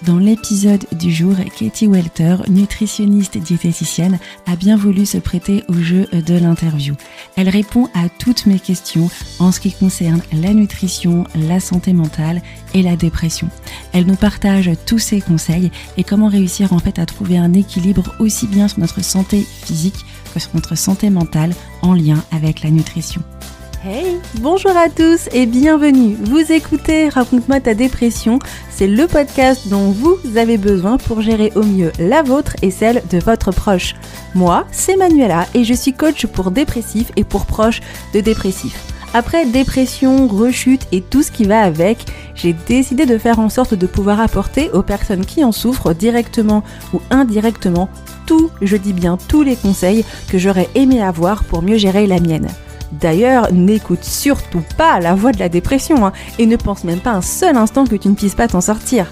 Dans l'épisode du jour, Katie Welter, nutritionniste diététicienne, a bien voulu se prêter au jeu de l'interview. Elle répond à toutes mes questions en ce qui concerne la nutrition, la santé mentale et la dépression. Elle nous partage tous ses conseils et comment réussir à trouver un équilibre aussi bien sur notre santé physique que sur notre santé mentale en lien avec la nutrition. Hey, bonjour à tous et bienvenue. Vous écoutez Raconte-moi ta dépression, c'est le podcast dont vous avez besoin pour gérer au mieux la vôtre et celle de votre proche. Moi, c'est Manuela et je suis coach pour dépressifs et pour proches de dépressifs. Après dépression, rechute et tout ce qui va avec, j'ai décidé de faire en sorte de pouvoir apporter aux personnes qui en souffrent directement ou indirectement je dis bien tous les conseils que j'aurais aimé avoir pour mieux gérer la mienne. D'ailleurs, n'écoute surtout pas la voix de la dépression et ne pense même pas un seul instant que tu ne puisses pas t'en sortir.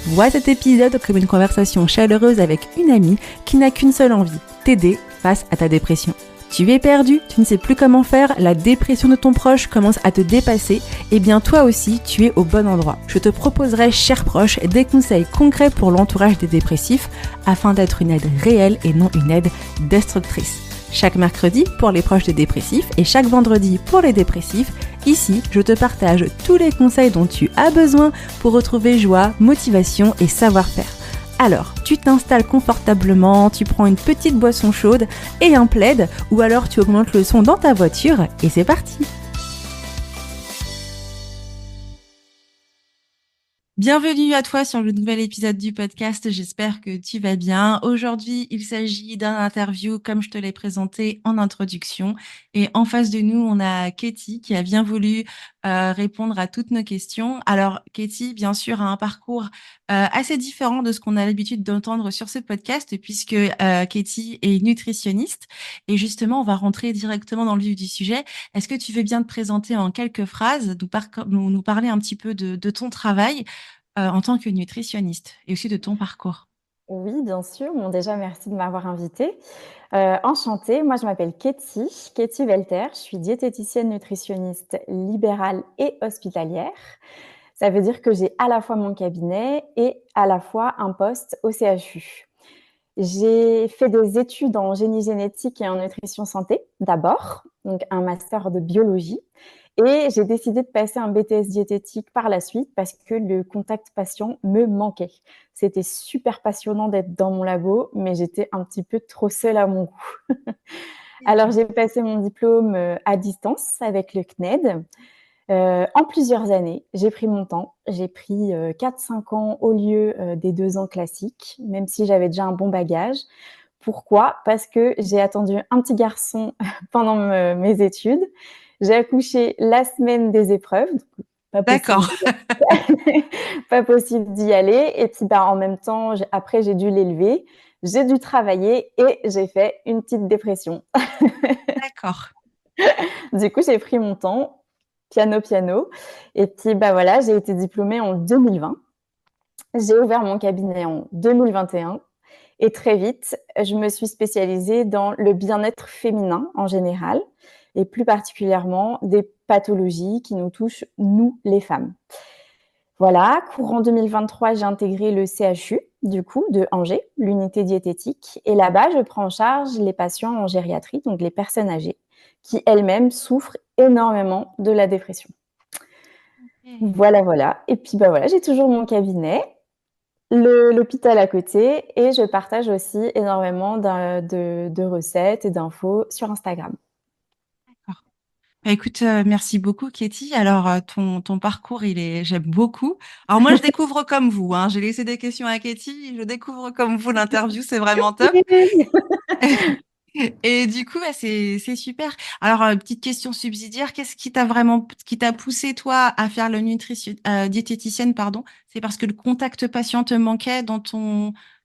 Vois cet épisode comme une conversation chaleureuse avec une amie qui n'a qu'une seule envie, t'aider face à ta dépression. Tu es perdu, tu ne sais plus comment faire, la dépression de ton proche commence à te dépasser, et bien toi aussi, tu es au bon endroit. Je te proposerai, cher proche, des conseils concrets pour l'entourage des dépressifs afin d'être une aide réelle et non une aide destructrice. Chaque mercredi pour les proches des dépressifs et chaque vendredi pour les dépressifs, ici, je te partage tous les conseils dont tu as besoin pour retrouver joie, motivation et savoir-faire. Alors, tu t'installes confortablement, tu prends une petite boisson chaude et un plaid, ou alors tu augmentes le son dans ta voiture et c'est parti! Bienvenue à toi sur le nouvel épisode du podcast, j'espère que tu vas bien. Aujourd'hui, il s'agit d'un interview comme je te l'ai présenté en introduction. Et en face de nous, on a Katie qui a bien voulu répondre à toutes nos questions. Alors, Katie, bien sûr, a un parcours assez différent de ce qu'on a l'habitude d'entendre sur ce podcast puisque Katie est nutritionniste. Et justement, on va rentrer directement dans le vif du sujet. Est-ce que tu veux bien te présenter en quelques phrases, nous parler un petit peu de ton travail en tant que nutritionniste et aussi de ton parcours? Oui, bien sûr. Bon, déjà, merci de m'avoir invitée. Enchantée, moi je m'appelle Katie Welter. Je suis diététicienne nutritionniste libérale et hospitalière. Ça veut dire que j'ai à la fois mon cabinet et à la fois un poste au CHU. J'ai fait des études en génie génétique et en nutrition santé d'abord, donc un master de biologie. Et j'ai décidé de passer un BTS diététique par la suite parce que le contact patient me manquait. C'était super passionnant d'être dans mon labo, mais j'étais un petit peu trop seule à mon goût. Alors, j'ai passé mon diplôme à distance avec le CNED en plusieurs années. J'ai pris mon temps. J'ai pris 4-5 ans au lieu des 2 ans classiques, même si j'avais déjà un bon bagage. Pourquoi ? Parce que j'ai attendu un petit garçon pendant mes études. J'ai accouché la semaine des épreuves. D'accord. Pas possible d'y aller. Et puis, en même temps, après, j'ai dû l'élever. J'ai dû travailler et j'ai fait une petite dépression. D'accord. Du coup, j'ai pris mon temps, piano. Et puis, voilà, j'ai été diplômée en 2020. J'ai ouvert mon cabinet en 2021. Et très vite, je me suis spécialisée dans le bien-être féminin en général et plus particulièrement des pathologies qui nous touchent, nous, les femmes. Voilà, courant 2023, j'ai intégré le CHU, du coup, de Angers, l'unité diététique. Et là-bas, je prends en charge les patients en gériatrie, donc les personnes âgées, qui elles-mêmes souffrent énormément de la dépression. Voilà. Et puis, voilà, j'ai toujours mon cabinet, l'hôpital à côté et je partage aussi énormément de recettes et d'infos sur Instagram. D'accord. Écoute, merci beaucoup, Katie. Alors, ton parcours, j'aime beaucoup. Alors, moi, je découvre comme vous, hein. J'ai laissé des questions à Katie. Je découvre comme vous l'interview. C'est vraiment top. Et du coup, c'est super. Alors, petite question subsidiaire. Qu'est-ce qui t'a poussé, toi, à faire diététicienne, pardon? C'est parce que le contact patient te manquait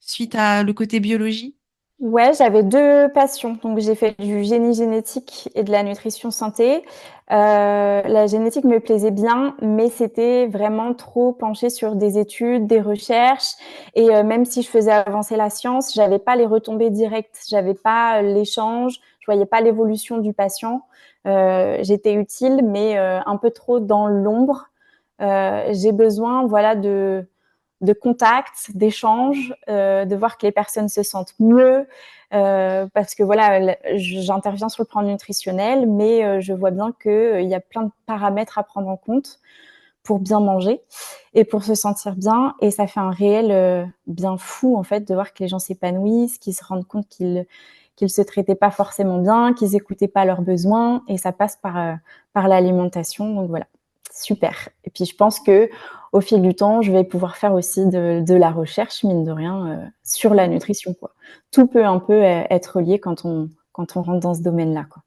suite à le côté biologie? Ouais, j'avais 2 passions. Donc j'ai fait du génie génétique et de la nutrition santé. La génétique me plaisait bien, mais c'était vraiment trop penché sur des études, des recherches et même si je faisais avancer la science, j'avais pas les retombées directes, j'avais pas l'échange, je voyais pas l'évolution du patient. J'étais utile, mais un peu trop dans l'ombre. J'ai besoin, voilà, de contact, d'échange, de voir que les personnes se sentent mieux, parce que voilà, j'interviens sur le plan nutritionnel, mais je vois bien qu'il y a plein de paramètres à prendre en compte pour bien manger et pour se sentir bien. Et ça fait un réel bien fou, en fait, de voir que les gens s'épanouissent, qu'ils se rendent compte qu'ils se traitaient pas forcément bien, qu'ils écoutaient pas leurs besoins, et ça passe par l'alimentation. Donc voilà, super. Et puis je pense que au fil du temps, je vais pouvoir faire aussi de la recherche, mine de rien, sur la nutrition, quoi. Tout peut un peu être lié quand on rentre dans ce domaine-là, quoi.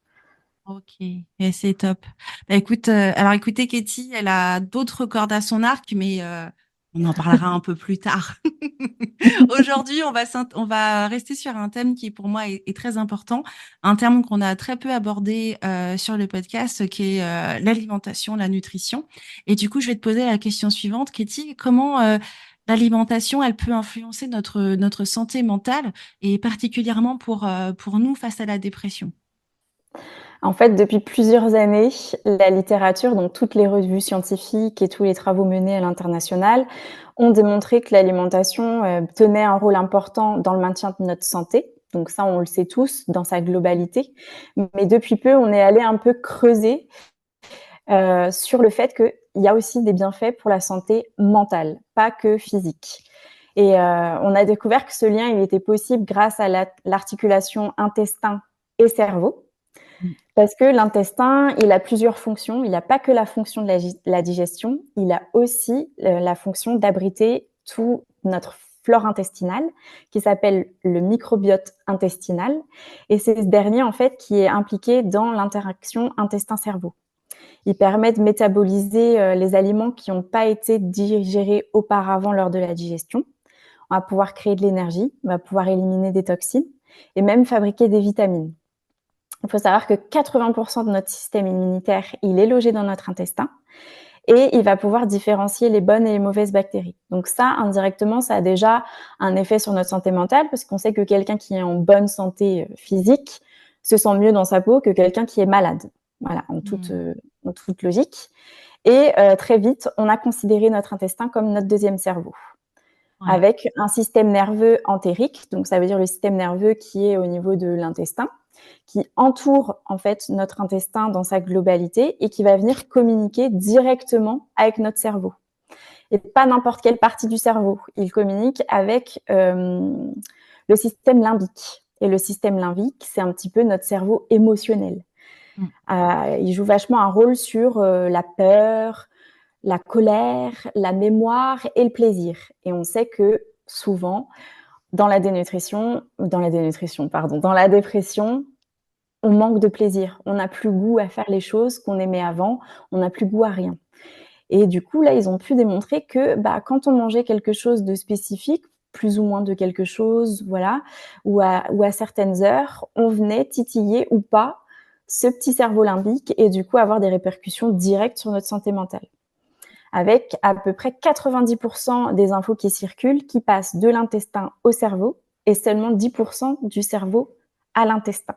Ok, et c'est top. Bah, écoute, alors écoutez, Katie, elle a d'autres cordes à son arc, mais on en parlera un peu plus tard. Aujourd'hui, on va rester sur un thème qui, pour moi, est très important, un terme qu'on a très peu abordé sur le podcast, qui est l'alimentation, la nutrition. Et du coup, je vais te poser la question suivante, Katie, comment l'alimentation, elle peut influencer notre santé mentale, et particulièrement pour nous face à la dépression? En fait, depuis plusieurs années, la littérature, donc toutes les revues scientifiques et tous les travaux menés à l'international, ont démontré que l'alimentation tenait un rôle important dans le maintien de notre santé. Donc ça, on le sait tous dans sa globalité. Mais depuis peu, on est allé un peu creuser sur le fait qu'il y a aussi des bienfaits pour la santé mentale, pas que physique. Et on a découvert que ce lien, il était possible grâce à l'articulation intestin et cerveau. Parce que l'intestin, il a plusieurs fonctions. Il n'a pas que la fonction de la digestion, il a aussi la fonction d'abriter tout notre flore intestinale, qui s'appelle le microbiote intestinal. Et c'est ce dernier, en fait, qui est impliqué dans l'interaction intestin-cerveau. Il permet de métaboliser les aliments qui n'ont pas été digérés auparavant lors de la digestion. On va pouvoir créer de l'énergie, on va pouvoir éliminer des toxines et même fabriquer des vitamines. Il faut savoir que 80% de notre système immunitaire, il est logé dans notre intestin et il va pouvoir différencier les bonnes et les mauvaises bactéries. Donc ça, indirectement, ça a déjà un effet sur notre santé mentale parce qu'on sait que quelqu'un qui est en bonne santé physique se sent mieux dans sa peau que quelqu'un qui est malade. Voilà, en toute logique. Et très vite, on a considéré notre intestin comme notre deuxième cerveau, Ouais. avec un système nerveux entérique, donc ça veut dire le système nerveux qui est au niveau de l'intestin, qui entoure en fait notre intestin dans sa globalité et qui va venir communiquer directement avec notre cerveau. Et pas n'importe quelle partie du cerveau. Il communique avec le système limbique. Et le système limbique, c'est un petit peu notre cerveau émotionnel. Il joue vachement un rôle sur la peur, la colère, la mémoire et le plaisir. Et on sait que souvent, dans la dépression, on manque de plaisir. On n'a plus goût à faire les choses qu'on aimait avant. On n'a plus goût à rien. Et du coup, là, ils ont pu démontrer que quand on mangeait quelque chose de spécifique, plus ou moins de quelque chose, voilà, ou à certaines heures, on venait titiller ou pas ce petit cerveau limbique et du coup avoir des répercussions directes sur notre santé mentale. Avec à peu près 90% des infos qui circulent qui passent de l'intestin au cerveau et seulement 10% du cerveau à l'intestin.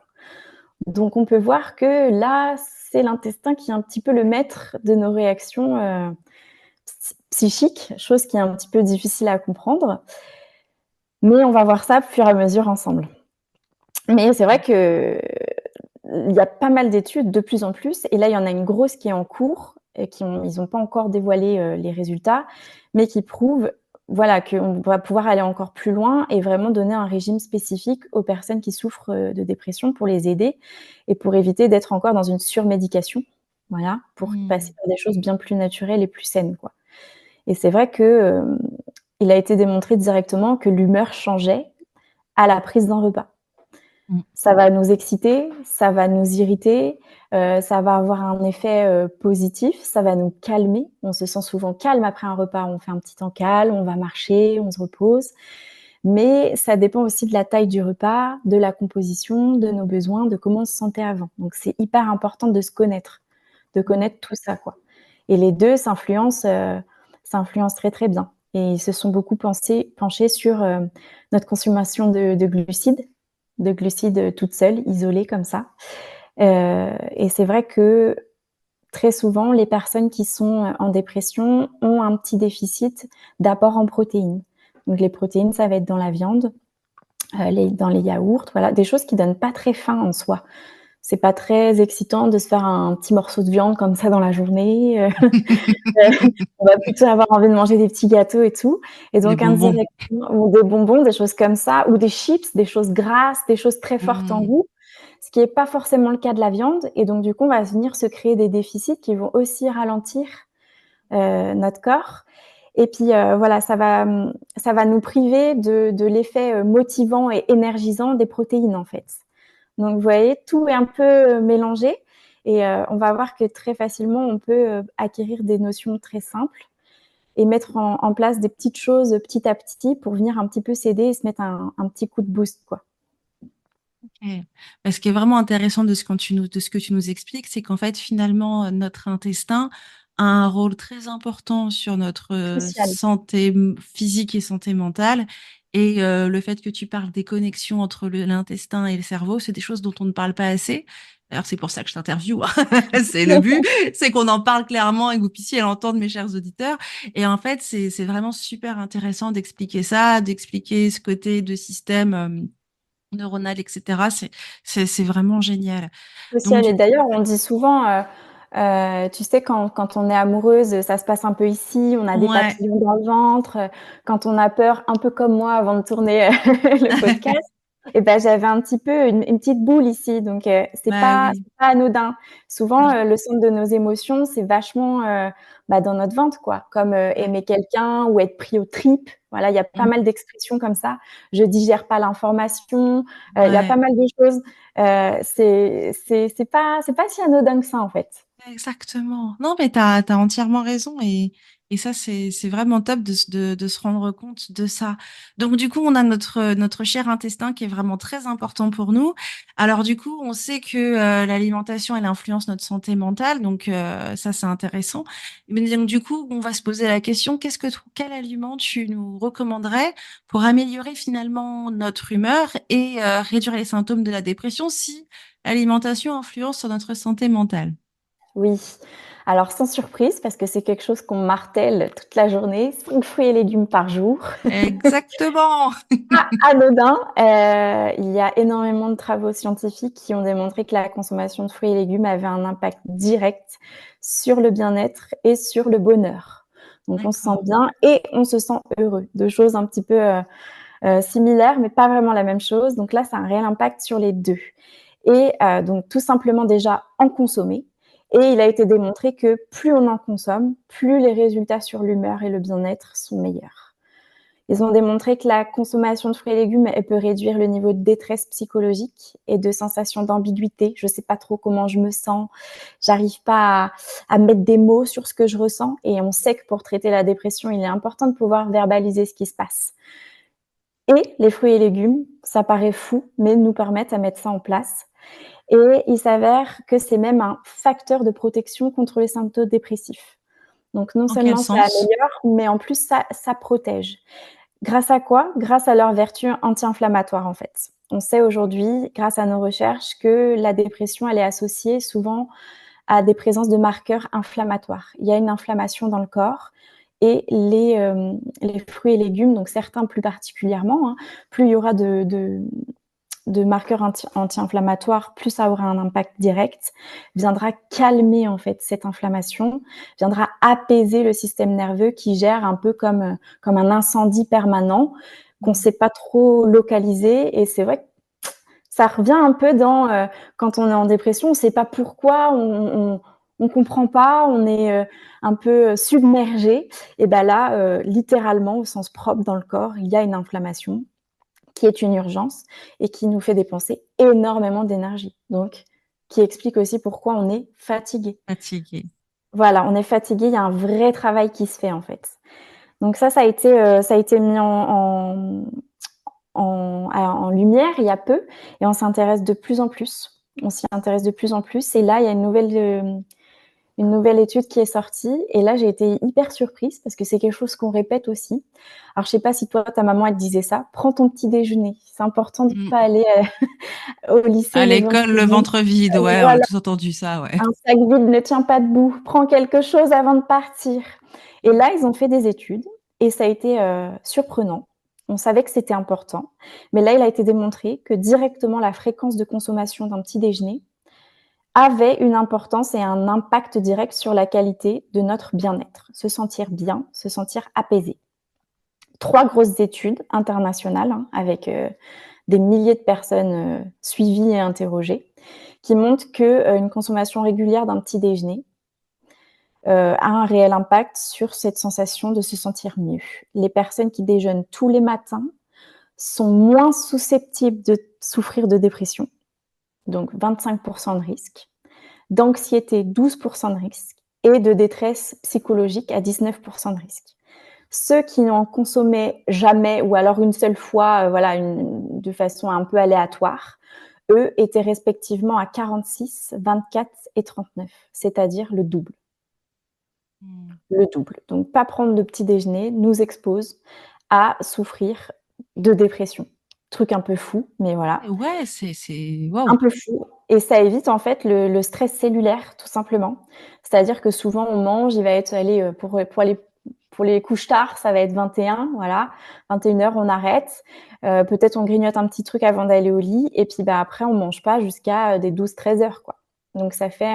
Donc on peut voir que là, c'est l'intestin qui est un petit peu le maître de nos réactions psychiques, chose qui est un petit peu difficile à comprendre. Mais on va voir ça au fur et à mesure ensemble. Mais c'est vrai que il y a pas mal d'études de plus en plus, et là il y en a une grosse qui est en cours, et ils n'ont pas encore dévoilé les résultats, mais qui prouvent voilà, qu'on va pouvoir aller encore plus loin et vraiment donner un régime spécifique aux personnes qui souffrent de dépression pour les aider et pour éviter d'être encore dans une surmédication, voilà, pour passer par des choses bien plus naturelles et plus saines, quoi. Et c'est vrai que il a été démontré directement que l'humeur changeait à la prise d'un repas. Ça va nous exciter, ça va nous irriter, ça va avoir un effet positif, ça va nous calmer. On se sent souvent calme après un repas, on fait un petit temps calme, on va marcher, on se repose. Mais ça dépend aussi de la taille du repas, de la composition, de nos besoins, de comment on se sentait avant. Donc c'est hyper important de se connaître, de connaître tout ça, quoi. Et les 2 s'influencent très, très bien. Et ils se sont beaucoup penchés sur notre consommation de glucides toutes seules, isolées comme ça. Et c'est vrai que très souvent, les personnes qui sont en dépression ont un petit déficit d'apport en protéines. Donc les protéines, ça va être dans la viande, dans les yaourts, voilà, des choses qui donnent pas très faim en soi. C'est pas très excitant de se faire un petit morceau de viande comme ça dans la journée. On va plutôt avoir envie de manger des petits gâteaux et tout. Et Des donc bonbons. indirectement, ou des bonbons, des choses comme ça, ou des chips, des choses grasses, des choses très fortes en Mmh. goût, ce qui est pas forcément le cas de la viande. Et donc du coup, on va venir se créer des déficits qui vont aussi ralentir notre corps. Et puis voilà, ça va nous priver de l'effet motivant et énergisant des protéines en fait. Donc vous voyez, tout est un peu mélangé et on va voir que très facilement on peut acquérir des notions très simples et mettre en place des petites choses petit à petit pour venir un petit peu s'aider et se mettre un petit coup de boost, quoi. Ok. Ce qui est vraiment intéressant de ce que tu nous expliques, c'est qu'en fait, finalement, notre intestin a un rôle très important sur notre Crucial. santé physique et santé mentale. Et le fait que tu parles des connexions entre l'intestin et le cerveau, c'est des choses dont on ne parle pas assez. Alors, c'est pour ça que je t'interviewe, hein. C'est le but, c'est qu'on en parle clairement et que vous puissiez l'entendre, mes chers auditeurs. Et en fait, c'est vraiment super intéressant d'expliquer ça, d'expliquer ce côté de système neuronal, etc. C'est vraiment génial. Donc, Crucial. Et du coup, d'ailleurs, on dit souvent, tu sais, quand on est amoureuse, ça se passe un peu ici, on a des ouais, papillons dans le ventre. Quand on a peur, un peu comme moi avant de tourner le podcast, et ben j'avais un petit peu une petite boule ici. Donc, bah oui. c'est pas anodin. Souvent, le centre de nos émotions, c'est vachement bah, dans notre ventre, quoi. Comme Ouais. aimer quelqu'un ou être pris aux tripes. Voilà, il y a pas Mm. mal d'expressions comme ça. Je digère pas l'information. Il y a pas Ouais. mal de choses. C'est pas si anodin que ça, en fait. Exactement. Non, mais t'as entièrement raison et ça, c'est vraiment top de se rendre compte de ça. Donc, du coup, on a notre cher intestin qui est vraiment très important pour nous. Alors, du coup, on sait que l'alimentation, elle influence notre santé mentale. Donc, ça, c'est intéressant. Mais donc, du coup, on va se poser la question, quel aliment tu nous recommanderais pour améliorer finalement notre humeur et réduire les symptômes de la dépression si l'alimentation influence sur notre santé mentale? Oui. Alors, sans surprise, parce que c'est quelque chose qu'on martèle toute la journée, 5 fruits et légumes par jour. Exactement. Pas anodin. Il y a énormément de travaux scientifiques qui ont démontré que la consommation de fruits et légumes avait un impact direct sur le bien-être et sur le bonheur. Donc, on se sent D'accord. bien et on se sent heureux. 2 choses un petit peu similaires, mais pas vraiment la même chose. Donc là, ça a un réel impact sur les deux. Et donc, tout simplement déjà en consommer. Et il a été démontré que plus on en consomme, plus les résultats sur l'humeur et le bien-être sont meilleurs. Ils ont démontré que la consommation de fruits et légumes, elle peut réduire le niveau de détresse psychologique et de sensation d'ambiguïté. Je ne sais pas trop comment je me sens, j'arrive pas à mettre des mots sur ce que je ressens. Et on sait que pour traiter la dépression, il est important de pouvoir verbaliser ce qui se passe. Et les fruits et légumes, ça paraît fou, mais nous permettent à mettre ça en place. Et il s'avère que c'est même un facteur de protection contre les symptômes dépressifs. Donc non En quel seulement ça sens? améliore, mais en plus ça protège. Grâce à quoi? Grâce à leurs vertus anti-inflammatoires, en fait. On sait aujourd'hui, grâce à nos recherches, que la dépression, elle est associée souvent à des présences de marqueurs inflammatoires. Il y a une inflammation dans le corps et les fruits et légumes, donc certains plus particulièrement, hein, plus il y aura de marqueurs anti-inflammatoires, plus ça aura un impact direct, viendra calmer en fait cette inflammation, viendra apaiser le système nerveux qui gère un peu comme un incendie permanent qu'on ne Mm. sait pas trop localiser. Et c'est vrai que ça revient un peu dans quand on est en dépression, on ne sait pas pourquoi, on comprend pas, on est un peu submergé. Et ben là, littéralement, au sens propre dans le corps, il y a une inflammation qui est une urgence et qui nous fait dépenser énormément d'énergie. Donc, qui explique aussi pourquoi on est fatigué. Fatigué. Voilà, on est fatigué, il y a un vrai travail qui se fait en fait. Donc ça a été mis en lumière il y a peu et on s'intéresse de plus en plus. On s'y intéresse de plus en plus et là, il y a une nouvelle une nouvelle étude qui est sortie. Et là, j'ai été hyper surprise parce que c'est quelque chose qu'on répète aussi. Alors, je sais pas si toi, ta maman, elle te disait ça. Prends ton petit déjeuner. C'est important de pas aller au lycée À le ventre l'école, le vide. ventre vide, ouais, on a Voilà, tous entendu ça, ouais. un sac vide ne tient pas debout. Prends quelque chose avant de partir. Et là, ils ont fait des études et ça a été surprenant. On savait que c'était important, mais là, il a été démontré que directement la fréquence de consommation d'un petit déjeuner avait une importance et un impact direct sur la qualité de notre bien-être. Se sentir bien, se sentir apaisé. 3 grosses études internationales avec des milliers de personnes suivies et interrogées qui montrent qu'une consommation régulière d'un petit déjeuner a un réel impact sur cette sensation de se sentir mieux. Les personnes qui déjeunent tous les matins sont moins susceptibles de souffrir de dépression, donc 25% de risque, d'anxiété 12% de risque et de détresse psychologique à 19% de risque. Ceux qui n'en consommaient jamais ou alors une seule fois, de façon un peu aléatoire, eux étaient respectivement à 46, 24 et 39, c'est-à-dire le double. Le double. Donc, pas prendre de petit déjeuner nous expose à souffrir de dépression. Truc un peu fou, mais voilà. Ouais, c'est Un waouh. peu fou. Et ça évite en fait le stress cellulaire, tout simplement. C'est-à-dire que souvent on mange, il va être allez, pour les couches tard, ça va être 21, voilà. 21h, on arrête. Peut-être on grignote un petit truc avant d'aller au lit et puis après on mange pas jusqu'à des 12-13 heures, quoi. Donc ça fait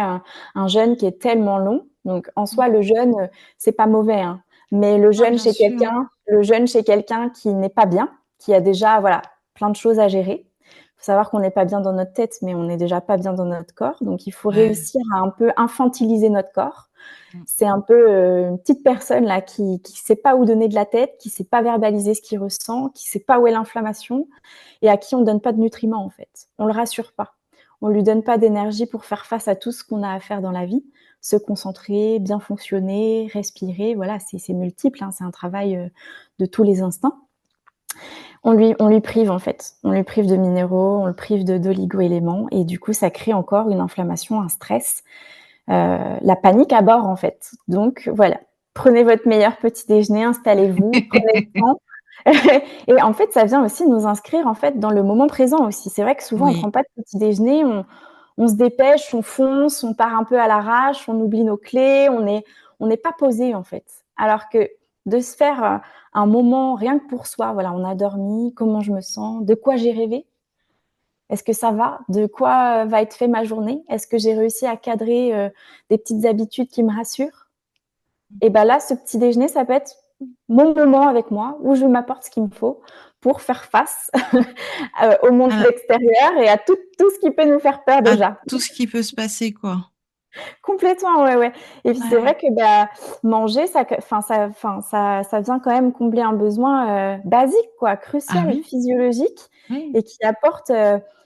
un jeûne qui est tellement long. Donc en soi, le jeûne, c'est pas mauvais, hein. Mais le Ah, jeûne bien chez sûr. quelqu'un qui n'est pas bien, qui a déjà, voilà, plein de choses à gérer. Faut savoir qu'on n'est pas bien dans notre tête, mais on n'est déjà pas bien dans notre corps. Donc, il faut Ouais. réussir à un peu infantiliser notre corps. Mm. C'est un peu une petite personne là qui sait pas où donner de la tête, qui sait pas verbaliser ce qu'il ressent, qui sait pas où est l'inflammation et à qui on donne pas de nutriments en fait. On le rassure pas. On lui donne pas d'énergie pour faire face à tout ce qu'on a à faire dans la vie, se concentrer, bien fonctionner, respirer. Voilà, c'est multiple, hein, c'est un travail de tous les instants. On lui prive en fait. On lui prive de minéraux, on le prive d'oligo-éléments et du coup, ça crée encore une inflammation, un stress, la panique à bord en fait. Donc voilà, prenez votre meilleur petit déjeuner, installez-vous, prenez le temps. Et en fait, ça vient aussi nous inscrire en fait dans le moment présent aussi. C'est vrai que souvent on Oui. prend pas de petit déjeuner, on se dépêche, on fonce, on part un peu à l'arrache, on oublie nos clés, on n'est pas posé en fait. Alors que de se faire un moment rien que pour soi, voilà, on a dormi, comment je me sens, de quoi j'ai rêvé, est-ce que ça va, de quoi va être fait ma journée, est-ce que j'ai réussi à cadrer des petites habitudes qui me rassurent. Et ben là, ce petit déjeuner, ça peut être mon moment avec moi où je m'apporte ce qu'il me faut pour faire face au monde À, extérieur et à tout ce qui peut nous faire peur à déjà. tout ce qui peut se passer, quoi. Complètement, ouais, ouais. Et puis c'est Ouais. vrai que manger, ça vient quand même combler un besoin basique, quoi, Ah crucial, oui, physiologique, oui. et qui apporte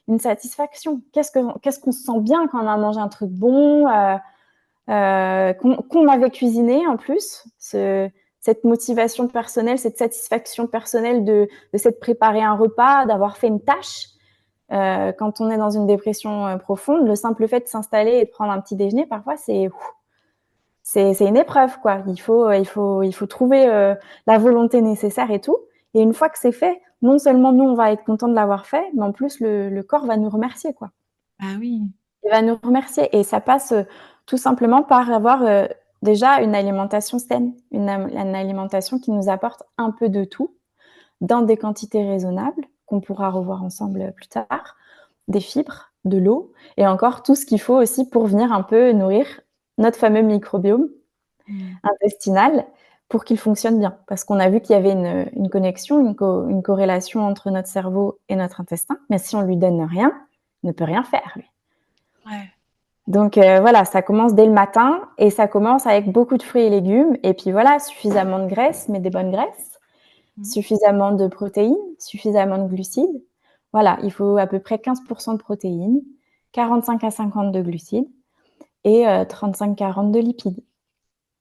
une satisfaction. Qu'est-ce qu'on se sent bien quand on a mangé un truc bon, qu'on avait cuisiné en plus. Cette motivation personnelle, cette satisfaction personnelle de s'être préparé un repas, d'avoir fait une tâche. Quand on est dans une dépression profonde, le simple fait de s'installer et de prendre un petit déjeuner, parfois, c'est une épreuve, quoi. Il faut trouver la volonté nécessaire et tout. Et une fois que c'est fait, non seulement nous, on va être content de l'avoir fait, mais en plus, le corps va nous remercier, quoi. Ah oui. Il va nous remercier. Et ça passe tout simplement par avoir déjà une alimentation saine, une alimentation qui nous apporte un peu de tout, dans des quantités raisonnables, qu'on pourra revoir ensemble plus tard, des fibres, de l'eau, et encore tout ce qu'il faut aussi pour venir un peu nourrir notre fameux microbiome intestinal pour qu'il fonctionne bien. Parce qu'on a vu qu'il y avait une connexion, une corrélation entre notre cerveau et notre intestin, mais si on lui donne rien, il ne peut rien faire, lui. Ouais. Donc voilà, ça commence dès le matin et ça commence avec beaucoup de fruits et légumes. Et puis voilà, suffisamment de graisse, mais des bonnes graisses, suffisamment de protéines, suffisamment de glucides. Voilà, il faut à peu près 15% de protéines, 45 à 50 de glucides et 35-40 de lipides.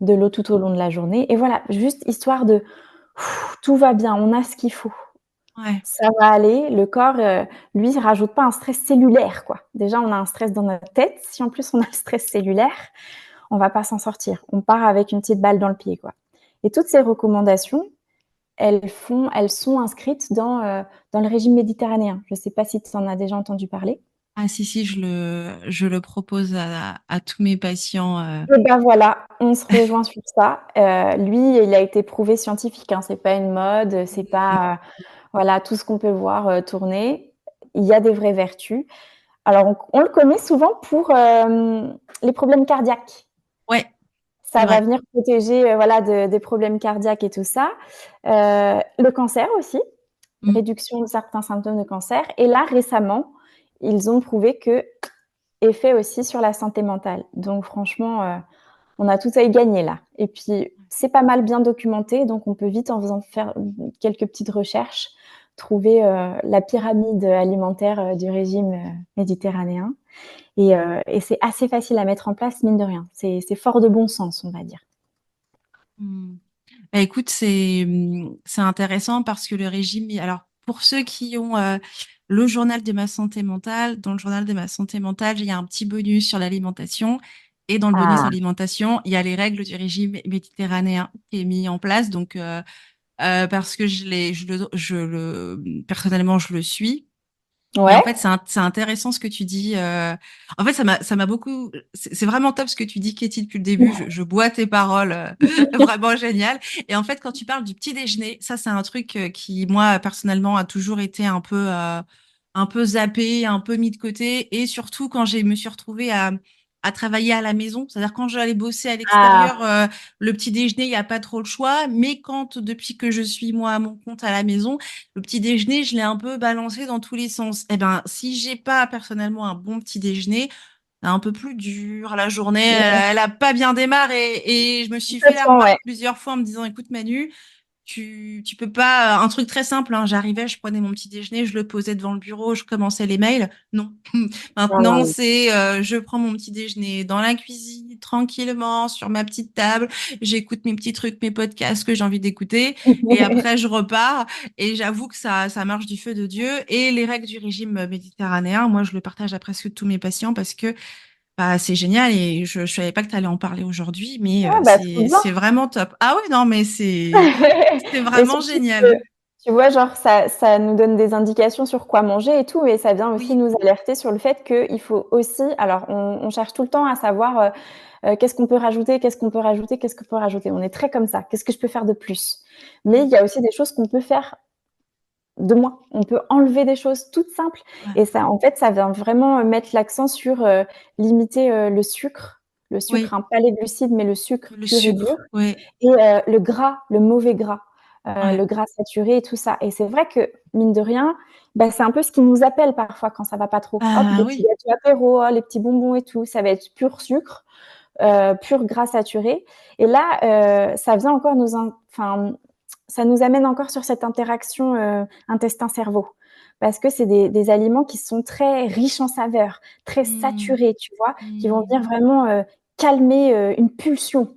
De l'eau tout au long de la journée. Et voilà, juste histoire de tout va bien, on a ce qu'il faut. Ouais. Ça va aller. Le corps, lui, il rajoute pas un stress cellulaire, quoi. Déjà, on a un stress dans notre tête. Si en plus on a le stress cellulaire, on va pas s'en sortir. On part avec une petite balle dans le pied, quoi. Et toutes ces recommandations, elles sont inscrites dans le régime méditerranéen. Je sais pas si tu en as déjà entendu parler? Ah si, je le propose à tous mes patients. Et ben voilà, on se rejoint sur ça. Lui, il a été prouvé scientifique, hein. C'est pas une mode, c'est pas, voilà, tout ce qu'on peut voir, tourner. Il y a des vraies vertus. Alors on le connaît souvent pour, les problèmes cardiaques. Ouais, c'est Ça va vrai. venir protéger, voilà, des problèmes cardiaques et tout ça. Le cancer aussi, Mm. réduction de certains symptômes de cancer. Et là, récemment, ils ont prouvé que effet aussi sur la santé mentale. Donc franchement, on a tout à y gagner là. Et puis, c'est pas mal bien documenté, donc on peut vite, en faisant faire quelques petites recherches, trouver la pyramide alimentaire du régime méditerranéen. Et c'est assez facile à mettre en place, mine de rien. C'est fort de bon sens, on va dire. Mm. Bah, écoute, c'est intéressant parce que le régime, alors pour ceux qui ont le journal de ma santé mentale, dans le journal de ma santé mentale, il y a un petit bonus sur l'alimentation. Et dans le bonus Ah, alimentation, il y a les règles du régime méditerranéen qui est mis en place. Donc, parce que personnellement, je le suis. Et en ouais. fait, c'est intéressant ce que tu dis. En fait, ça m'a beaucoup. C'est vraiment top ce que tu dis, Katie, depuis le début. Je bois tes paroles, vraiment génial. Et en fait, quand tu parles du petit déjeuner, ça, c'est un truc qui, moi, personnellement, a toujours été un peu zappé, un peu mis de côté. Et surtout, quand je me suis retrouvée à travailler à la maison, c'est-à-dire quand j'allais bosser à l'extérieur, Ah, le petit déjeuner, il n'y a pas trop le choix. Mais quand, depuis que je suis moi à mon compte à la maison, le petit déjeuner, je l'ai un peu balancé dans tous les sens. Eh ben, si j'ai pas personnellement un bon petit déjeuner, c'est un peu plus dur. La journée, ouais, elle a pas bien démarré et je me suis fait la complètement, remarque ouais. plusieurs fois en me disant, écoute Manu, tu peux pas, un truc très simple, hein, j'arrivais, je prenais mon petit déjeuner, je le posais devant le bureau, je commençais les mails. Non. Non, non, Maintenant, non. c'est, je prends mon petit déjeuner dans la cuisine, tranquillement, sur ma petite table, j'écoute mes petits trucs, mes podcasts que j'ai envie d'écouter, et après, je repars, et j'avoue que ça marche du feu de Dieu. Et les règles du régime méditerranéen, moi, je le partage à presque tous mes patients parce que, bah, c'est génial et je savais pas que tu allais en parler aujourd'hui, mais Ah bah, trop bien. c'est vraiment top. Ah oui, non, mais c'est Et vraiment surtout que, génial. tu vois, genre, ça nous donne des indications sur quoi manger et tout, mais ça vient aussi Oui, nous alerter sur le fait qu'il faut aussi, alors on cherche tout le temps à savoir, qu'est-ce qu'on peut rajouter, qu'est-ce qu'on peut rajouter, qu'est-ce qu'on peut rajouter. On est très comme ça. Qu'est-ce que je peux faire de plus? Mais il y a aussi des choses qu'on peut faire de moins. On peut enlever des choses toutes simples, ouais, et ça, en fait, ça vient vraiment mettre l'accent sur limiter le sucre, oui, hein, pas les glucides, mais le sucre le pur et dur, sucre, oui, et le gras, le mauvais gras, ouais. le gras saturé et tout ça. Et c'est vrai que, mine de rien, bah, c'est un peu ce qui nous appelle parfois quand ça va pas trop. Hop, Ah des petits oui, gâteaux apéro, oh, les petits bonbons et tout, ça va être pur sucre, pur gras saturé. Et là, ça vient encore enfin, ça nous amène encore sur cette interaction intestin-cerveau. Parce que c'est des aliments qui sont très riches en saveurs, très mm, saturés, tu vois, qui vont mm, venir vraiment calmer une pulsion.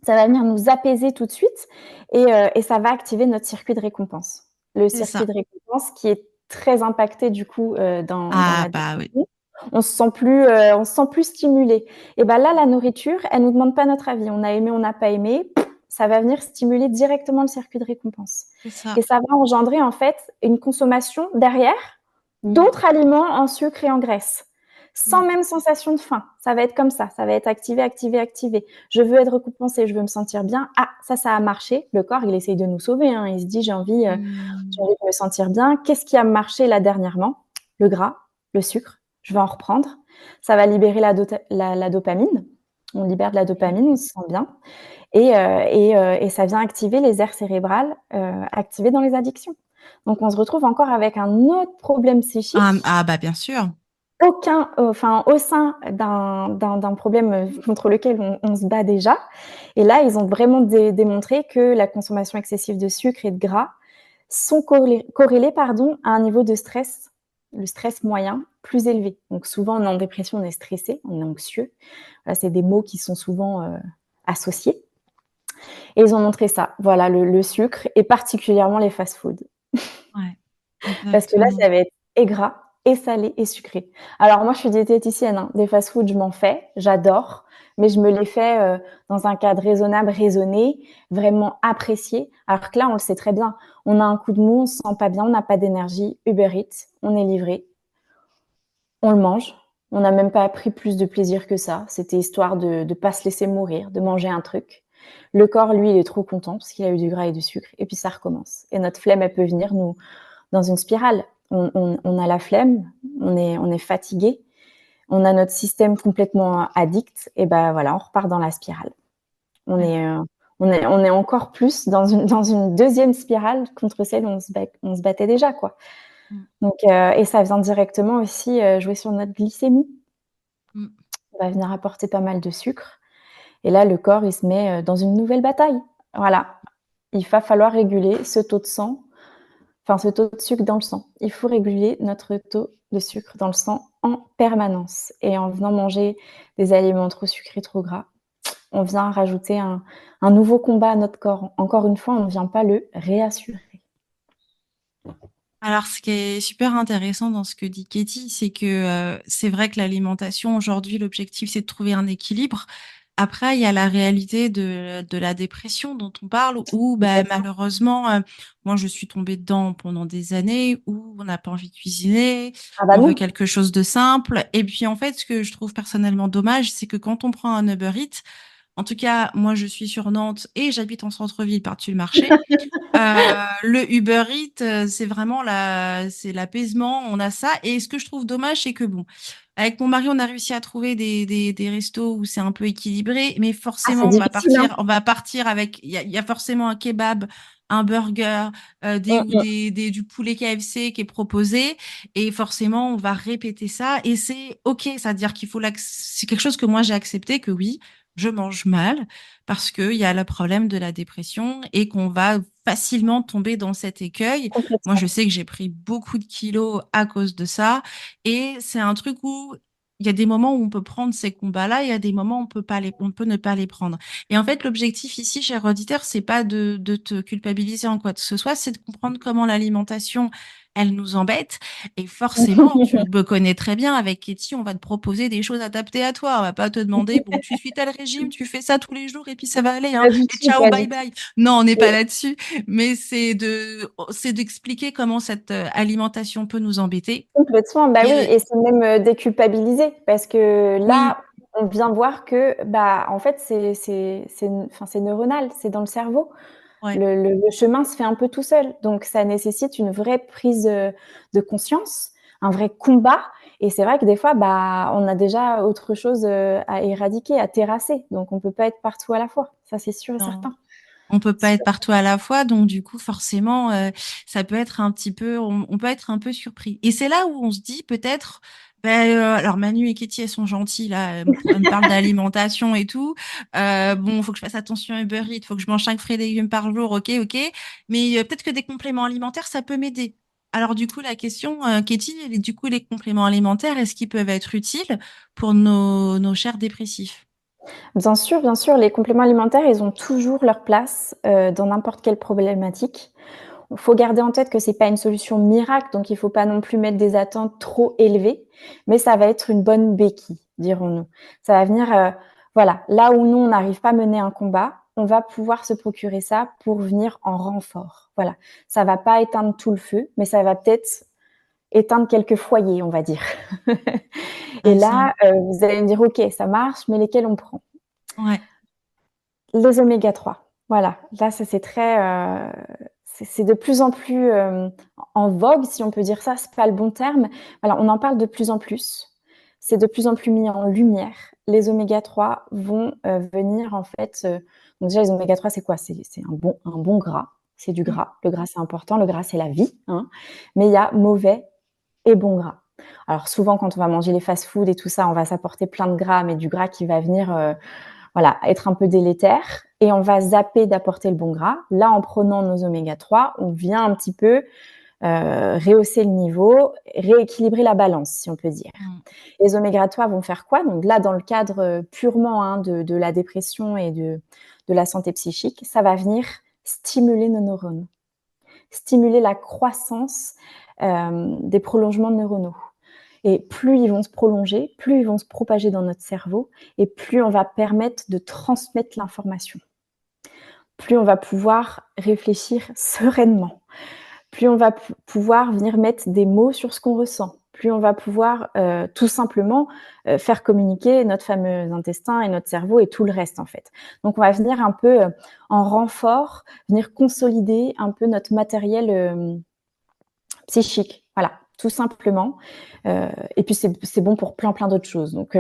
Ça va venir nous apaiser tout de suite, et ça va activer notre circuit de récompense. Le c'est circuit ça. de récompense qui est très impacté du coup dans Ah la bah oui, digestion. On se sent plus stimulé. Et ben là, la nourriture, elle nous demande pas notre avis. On a aimé, on n'a pas aimé, ça va venir stimuler directement le circuit de récompense. c'est ça. Et ça va engendrer en fait une consommation derrière Mm, d'autres aliments en sucre et en graisse, sans mm, même sensation de faim. Ça va être comme ça va être activé, activé, activé. Je veux être récompensé, je veux me sentir bien. Ah, ça a marché. Le corps, il essaye de nous sauver, hein. Il se dit, j'ai mm. envie de me sentir bien. Qu'est-ce qui a marché là dernièrement? Le gras, le sucre. Je vais en reprendre. Ça va libérer la dopamine. On libère de la Oui. dopamine, on se sent bien. Et ça vient activer les aires cérébrales activées dans les addictions. Donc, on se retrouve encore avec un autre problème Ah, psychique, ah bah bien sûr. enfin, au sein d'un problème contre lequel on se bat déjà. Et là, ils ont vraiment démontré que la consommation excessive de sucre et de gras sont corrélées, pardon, à un niveau de stress, le stress moyen, plus élevé. Donc souvent, on est en dépression, on est stressé, on est anxieux. Là, c'est des mots qui sont souvent associés. Et ils ont montré ça, voilà, le sucre et particulièrement les fast-foods. Ouais, Parce que là, exactement. ça va être et gras et salé et sucré. Alors moi, je suis diététicienne, hein. Des fast-foods, je m'en fais, j'adore, mais je me les fais dans un cadre raisonnable, raisonné, vraiment apprécié. Alors que là, on le sait très bien, on a un coup de mou, on se sent pas bien, on n'a pas d'énergie, Uber Eats, on est livré, on le mange. On n'a même pas pris plus de plaisir que ça. C'était histoire de ne pas se laisser mourir, de manger un truc. Le corps, lui, il est trop content parce qu'il a eu du gras et du sucre. Et puis ça recommence. Et notre flemme, elle peut venir nous dans une spirale. On a la flemme, on est fatigué, on a notre système complètement addict. Et ben voilà, on repart dans la spirale. On Ouais. est, on est encore plus dans une deuxième spirale contre celle où on se battait déjà, quoi. Mm. Donc, et ça vient directement aussi jouer sur notre glycémie. Mm. On va venir apporter pas mal de sucre. Et là, le corps, il se met dans une nouvelle bataille. Voilà. Il va falloir réguler ce taux de sang, enfin ce taux de sucre dans le sang. Il faut réguler notre taux de sucre dans le sang en permanence. Et en venant manger des aliments trop sucrés, trop gras, on vient rajouter un nouveau combat à notre corps. Encore une fois, on ne vient pas le réassurer. Alors, ce qui est super intéressant dans ce que dit Katie, c'est que c'est vrai que l'alimentation, aujourd'hui, l'objectif, c'est de trouver un équilibre. Après, il y a la réalité de la dépression dont on parle, où bah, malheureusement, moi, je suis tombée dedans pendant des années, où on n'a pas envie de cuisiner, Ah bah on veut non. quelque chose de simple. Et puis, en fait, ce que je trouve personnellement dommage, c'est que quand on prend un Uber Eats, en tout cas, moi, je suis sur Nantes et j'habite en centre-ville par-dessus le marché. Le Uber Eats, c'est vraiment c'est l'apaisement. On a ça. Et ce que je trouve dommage, c'est que bon, avec mon mari, on a réussi à trouver des restos où c'est un peu équilibré, mais Ah, c'est forcément, difficile, hein. on va partir avec, il y a forcément un kebab, un burger, du poulet KFC qui est proposé, et forcément, on va répéter ça. Et c'est OK, c'est-à-dire c'est quelque chose que moi j'ai accepté que oui, je mange mal parce qu'il y a le problème de la dépression et qu'on va facilement tomber dans cet écueil. Moi, Complètement. je sais que j'ai pris beaucoup de kilos à cause de ça. Et c'est un truc où il y a des moments où on peut prendre ces combats-là, et il y a des moments où on peut ne pas les prendre. Et en fait, l'objectif ici, cher auditeur, c'est pas de te culpabiliser en quoi que ce soit, c'est de comprendre comment l'alimentation, elle nous embête. Et forcément, tu me connais très bien, avec Katie, on va te proposer des choses adaptées à toi. On va pas te demander, bon, tu suis tel régime, tu fais ça tous les jours et puis ça va aller, hein. Pas du Et tout, ciao, pas du bye tout. bye. Non, on n'est pas Et là-dessus, mais c'est d'expliquer comment cette alimentation peut nous embêter. complètement, bah oui, Et et c'est même déculpabiliser parce que oui, là, on vient voir que, bah, en fait, enfin, c'est neuronal, c'est dans le cerveau. ouais. Le chemin se fait un peu tout seul. Donc, ça nécessite une vraie prise de conscience, un vrai combat. Et c'est vrai que des fois, bah, on a déjà autre chose à éradiquer, à terrasser. Donc, on peut pas être partout à la fois. Ça, c'est sûr et Non. certain. On peut pas être partout à la fois, donc du coup, forcément, ça peut être un petit peu, on peut être un peu surpris. Et c'est là où on se dit peut-être, ben, alors Manu et Katie, elles sont gentilles là, elles me parlent d'alimentation et tout. Bon, faut que je fasse attention à Uber Eats, faut que je mange 5 fruits et légumes par jour, ok. Mais peut-être que des compléments alimentaires, ça peut m'aider. Alors du coup, la question, Katie, du coup, les compléments alimentaires, est-ce qu'ils peuvent être utiles pour nos chers dépressifs? Bien sûr, les compléments alimentaires, ils ont toujours leur place dans n'importe quelle problématique. Il faut garder en tête que c'est pas une solution miracle, donc il faut pas non plus mettre des attentes trop élevées, mais ça va être une bonne béquille, dirons-nous. Ça va venir, voilà, là où nous, on n'arrive pas à mener un combat, on va pouvoir se procurer ça pour venir en renfort. Voilà, ça va pas éteindre tout le feu, mais ça va peut-être éteindre quelques foyers, on va dire. Et Ouais, ça, là, vous allez me dire: «OK, ça marche, mais lesquels on prend?» ouais. Les oméga 3, voilà. Là, ça c'est très, c'est de plus en plus, en vogue, si on peut dire ça. C'est pas le bon terme. Voilà, on en parle de plus en plus. C'est de plus en plus mis en lumière. Les oméga 3 vont, venir en fait, donc déjà les oméga 3 c'est quoi? C'est un bon gras. C'est du Mm. gras. Le gras, c'est important. Le gras, c'est la vie, hein. Mais il y a mauvais et bon gras. Alors souvent, quand on va manger les fast-food et tout ça, on va s'apporter plein de gras, mais du gras qui va venir, voilà, être un peu délétère, et on va zapper d'apporter le bon gras. Là, en prenant nos oméga 3, on vient un petit peu rehausser le niveau, rééquilibrer la balance, si on peut dire. Mm. Les oméga 3 vont faire quoi? Donc là, dans le cadre purement hein, de la dépression et de la santé psychique, ça va venir stimuler nos neurones, stimuler la croissance des prolongements neuronaux. Et plus ils vont se prolonger, plus ils vont se propager dans notre cerveau, et plus on va permettre de transmettre l'information. Plus on va pouvoir réfléchir sereinement. Plus on va pouvoir venir mettre des mots sur ce qu'on ressent. Plus on va pouvoir tout simplement faire communiquer notre fameux intestin et notre cerveau et tout le reste en fait. Donc on va venir un peu en renfort, venir consolider un peu notre matériel psychique. Voilà, tout simplement. Et puis c'est bon pour plein d'autres choses. Donc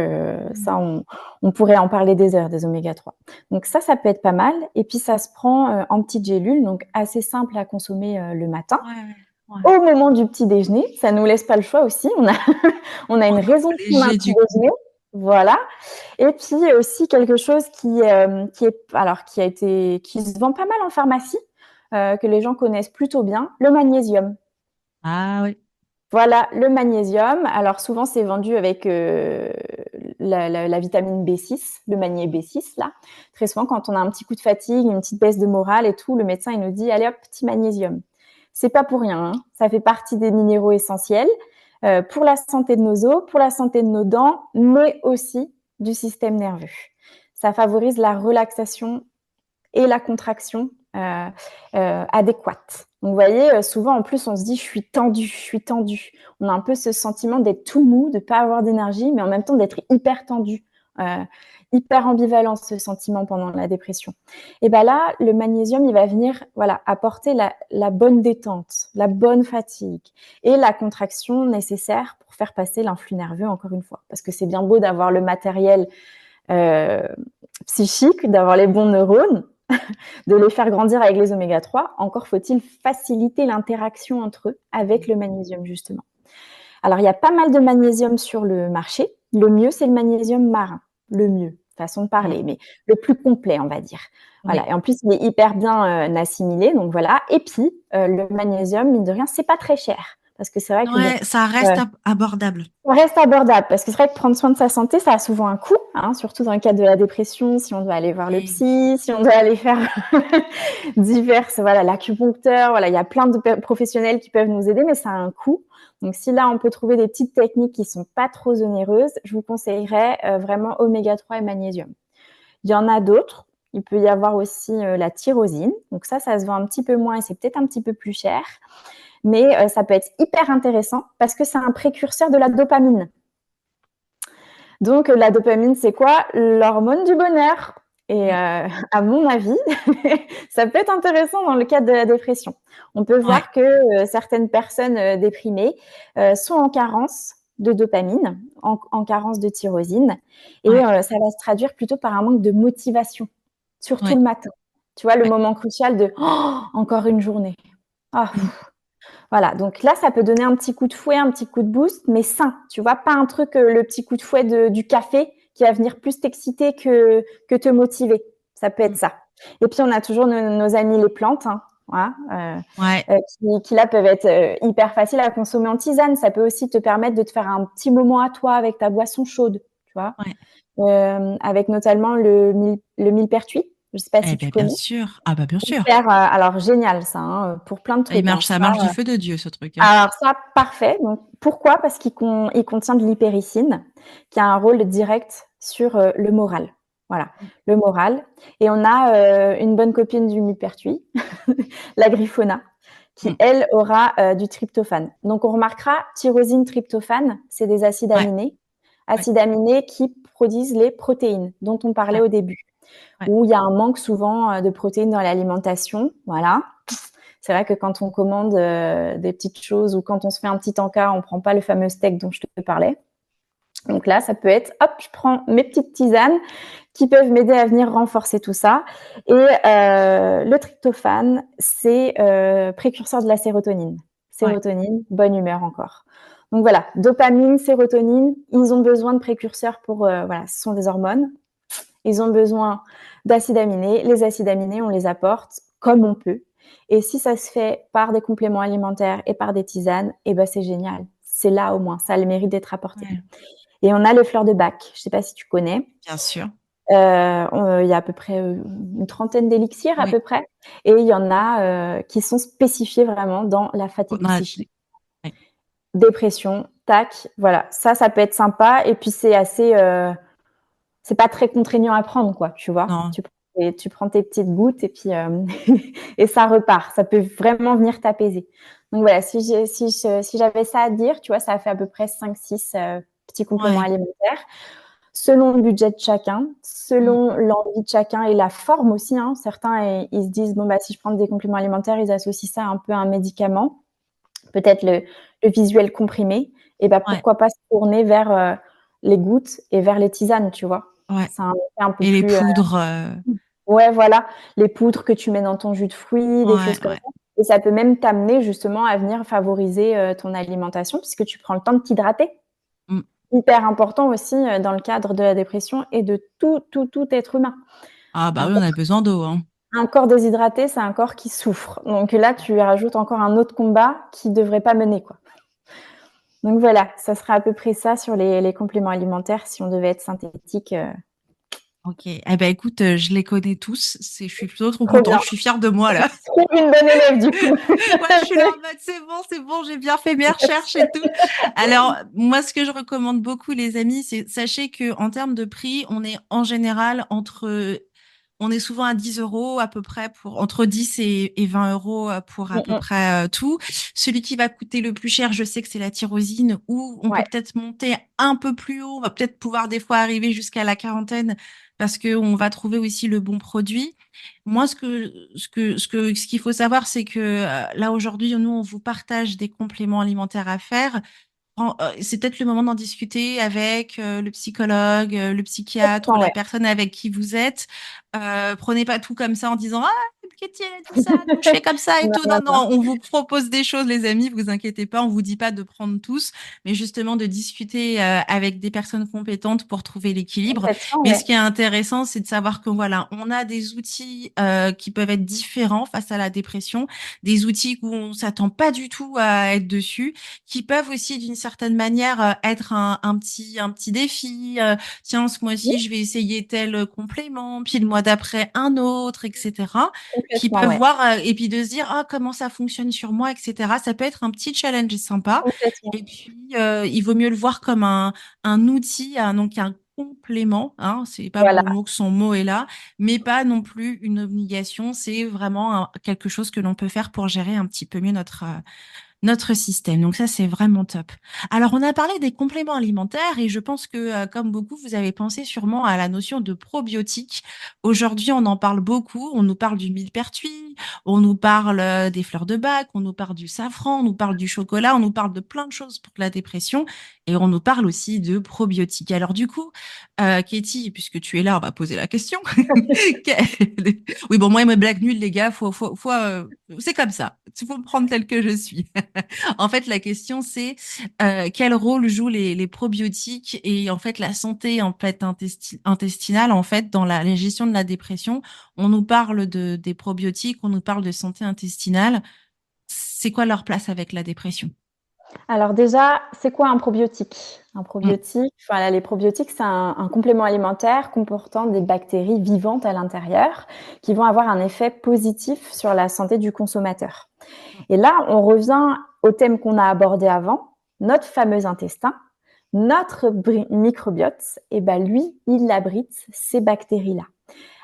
ça, on pourrait en parler des heures, des oméga 3. Donc ça peut être pas mal. Et puis ça se prend en petites gélules, donc assez simple à consommer le matin. Au moment du petit déjeuner, ça nous laisse pas le choix aussi. On a une raison de prendre un petit déjeuner. Voilà. Et puis aussi quelque chose qui se vend pas mal en pharmacie, que les gens connaissent plutôt bien, le magnésium. Ah oui. Voilà, le magnésium. Alors souvent, c'est vendu avec la vitamine B6, le magné B6, là. Très souvent, quand on a un petit coup de fatigue, une petite baisse de morale et tout, le médecin, il nous dit, allez hop, petit magnésium. C'est pas pour rien, hein. Ça fait partie des minéraux essentiels pour la santé de nos os, pour la santé de nos dents, mais aussi du système nerveux. Ça favorise la relaxation et la contraction adéquate. Donc, vous voyez, souvent, en plus, on se dit, je suis tendue. On a un peu ce sentiment d'être tout mou, de ne pas avoir d'énergie, mais en même temps d'être hyper tendu. Hyper ambivalent, ce sentiment pendant la dépression. Et bien là, le magnésium, il va venir apporter la bonne détente, la bonne fatigue et la contraction nécessaire pour faire passer l'influx nerveux, encore une fois. Parce que c'est bien beau d'avoir le matériel psychique, d'avoir les bons neurones, de les faire grandir avec les oméga 3, encore faut-il faciliter l'interaction entre eux avec le magnésium, justement. Alors, il y a pas mal de magnésium sur le marché. Le mieux, c'est le magnésium marin. Le mieux, façon de parler, mais le plus complet, on va dire. Voilà. Et en plus, il est hyper bien assimilé, donc voilà. Et puis, le magnésium, mine de rien, c'est pas très cher. Parce que c'est vrai que ça reste abordable. On reste abordable parce que c'est vrai que prendre soin de sa santé, ça a souvent un coût, hein, surtout dans le cadre de la dépression, si on doit aller voir le psy, si on doit aller faire l'acupuncteur, il y a plein de professionnels qui peuvent nous aider, mais ça a un coût. Donc si là, on peut trouver des petites techniques qui sont pas trop onéreuses, je vous conseillerais vraiment oméga 3 et magnésium. Il y en a d'autres. Il peut y avoir aussi la tyrosine. Donc ça se vend un petit peu moins et c'est peut-être un petit peu plus cher. Mais ça peut être hyper intéressant parce que c'est un précurseur de la dopamine. Donc, la dopamine, c'est quoi? L'hormone du bonheur. Et à mon avis, ça peut être intéressant dans le cadre de la dépression. On peut voir que certaines personnes déprimées sont en carence de dopamine, en carence de tyrosine. Et ça va se traduire plutôt par un manque de motivation, surtout le matin. Tu vois, le moment crucial de encore une journée. Voilà, donc là, ça peut donner un petit coup de fouet, un petit coup de boost, mais sain, tu vois, pas un truc, le petit coup de fouet du café qui va venir plus t'exciter que te motiver. Ça peut être ça. Et puis, on a toujours nos amis les plantes, hein, qui là peuvent être hyper faciles à consommer en tisane. Ça peut aussi te permettre de te faire un petit moment à toi avec ta boisson chaude, tu vois, avec notamment le millepertuis. Je ne sais pas si tu connais. Bien sûr. Ah bah bien sûr. Alors génial ça, hein, pour plein de trucs. Ça marche du feu de Dieu ce truc. Alors ça, parfait. Donc, pourquoi? Parce qu'il contient de l'hypéricine, qui a un rôle direct sur le moral. Voilà, le moral. Et on a une bonne copine du millepertuis, la Griffona, qui, elle, aura du tryptophane. Donc, on remarquera, tyrosine, tryptophane, c'est des acides aminés. Acides aminés qui produisent les protéines dont on parlait au début. Où il y a un manque souvent de protéines dans l'alimentation. Voilà. C'est vrai que quand on commande des petites choses ou quand on se fait un petit encas, on ne prend pas le fameux steak dont je te parlais. Donc là, ça peut être, hop, je prends mes petites tisanes qui peuvent m'aider à venir renforcer tout ça. Et le tryptophane, c'est précurseur de la sérotonine. Sérotonine, bonne humeur encore. Donc voilà, dopamine, sérotonine, ils ont besoin de précurseurs pour, ce sont des hormones. Ils ont besoin d'acides aminés. Les acides aminés, on les apporte comme on peut. Et si ça se fait par des compléments alimentaires et par des tisanes, c'est génial. C'est là au moins, ça a le mérite d'être apporté. Et on a les fleurs de Bach. Je ne sais pas si tu connais. Bien sûr. Il y a à peu près une trentaine d'élixirs à peu près. Et il y en a qui sont spécifiés vraiment dans la fatigue psychique. Dépression, tac, voilà. Ça peut être sympa. Et puis, c'est pas très contraignant à prendre, quoi, tu vois. Non. Tu prends tes petites gouttes et puis et ça repart. Ça peut vraiment venir t'apaiser. Donc voilà, si j'avais ça à dire, tu vois, ça fait à peu près 5-6 petits compléments Ouais. alimentaires, selon le budget de chacun, selon l'envie de chacun et la forme aussi, hein. Certains, ils se disent, bon, bah, si je prends des compléments alimentaires, ils associent ça un peu à un médicament, peut-être le visuel comprimé, et bah, Ouais. pourquoi pas se tourner vers les gouttes et vers les tisanes, tu vois. Ouais. C'est un effet un peu Et les plus, poudres. ouais, voilà, les poudres que tu mets dans ton jus de fruits, des Ouais, choses comme ouais. ça. Et ça peut même t'amener justement à venir favoriser ton alimentation, puisque tu prends le temps de t'hydrater. Mm. Hyper important aussi dans le cadre de la dépression et de tout être humain. Ah bah Un oui, on a besoin d'eau, hein. corps déshydraté, c'est un corps qui souffre. Donc là, tu lui rajoutes encore un autre combat qui devrait pas mener, quoi. Donc voilà, ça serait à peu près ça sur les compléments alimentaires si on devait être synthétique. Ok. Eh ben écoute, je les connais tous. Je suis plutôt trop Trop contente. bien. Je suis fière de moi là. Trouve une bonne élève du coup. Ouais, je suis là en mode c'est bon, j'ai bien fait mes recherches et tout. Alors, moi, ce que je recommande beaucoup, les amis, c'est sachez que en termes de prix, on est en général on est souvent à 10 euros à peu près pour entre 10 et 20 euros pour à peu près tout. Celui qui va coûter le plus cher, je sais que c'est la tyrosine, où on peut Ouais, peut-être monter un peu plus haut, on va peut-être pouvoir des fois arriver jusqu'à la quarantaine parce que on va trouver aussi le bon produit. Moi, ce qu'il faut savoir, c'est que là aujourd'hui, nous, on vous partage des compléments alimentaires à faire. C'est peut-être le moment d'en discuter avec le psychologue, le psychiatre ou la ouais. personne avec qui vous êtes. Prenez pas tout comme ça en disant ah Katie elle a dit ça donc je fais comme ça et Non, tout. Non non, non. non, on vous propose des choses les amis, vous inquiétez pas, on vous dit pas de prendre tous, mais justement de discuter avec des personnes compétentes pour trouver l'équilibre. Complètement, Mais ouais. ce qui est intéressant, c'est de savoir que voilà, on a des outils qui peuvent être différents face à la dépression, des outils où on s'attend pas du tout à être dessus, qui peuvent aussi d'une certaine manière être un petit défi. Tiens, ce mois-ci, Oui, je vais essayer tel complément, puis le mois d'après un autre, etc. Qui complètement, peuvent ouais. voir et puis de se dire ah comment ça fonctionne sur moi, etc. Ça peut être un petit challenge sympa. Complètement. Et puis il vaut mieux le voir comme un outil, donc un complément. Hein, c'est pas Voilà. pour mot que son mot est là, mais pas non plus une obligation. C'est vraiment quelque chose que l'on peut faire pour gérer un petit peu mieux notre système. Donc ça, c'est vraiment top. Alors, on a parlé des compléments alimentaires et je pense que, comme beaucoup, vous avez pensé sûrement à la notion de probiotiques. Aujourd'hui, on en parle beaucoup. On nous parle du millepertuis, on nous parle des fleurs de bac, on nous parle du safran, on nous parle du chocolat, on nous parle de plein de choses pour la dépression et on nous parle aussi de probiotiques. Alors, du coup, Katie, puisque tu es là, on va poser la question. Oui, bon, moi, mes blagues nulles, les gars, c'est comme ça. Il faut me prendre tel que je suis. En fait, la question, c'est quel rôle jouent les probiotiques et en fait la santé en fait intestinale en fait dans la gestion de la dépression. On nous parle des probiotiques, on nous parle de santé intestinale. C'est quoi leur place avec la dépression? Alors déjà, c'est quoi un probiotique? Un Mm. probiotique, voilà, les probiotiques, c'est un complément alimentaire comportant des bactéries vivantes à l'intérieur qui vont avoir un effet positif sur la santé du consommateur. Et là, on revient au thème qu'on a abordé avant, notre fameux intestin, notre microbiote, et ben lui, il abrite ces bactéries-là,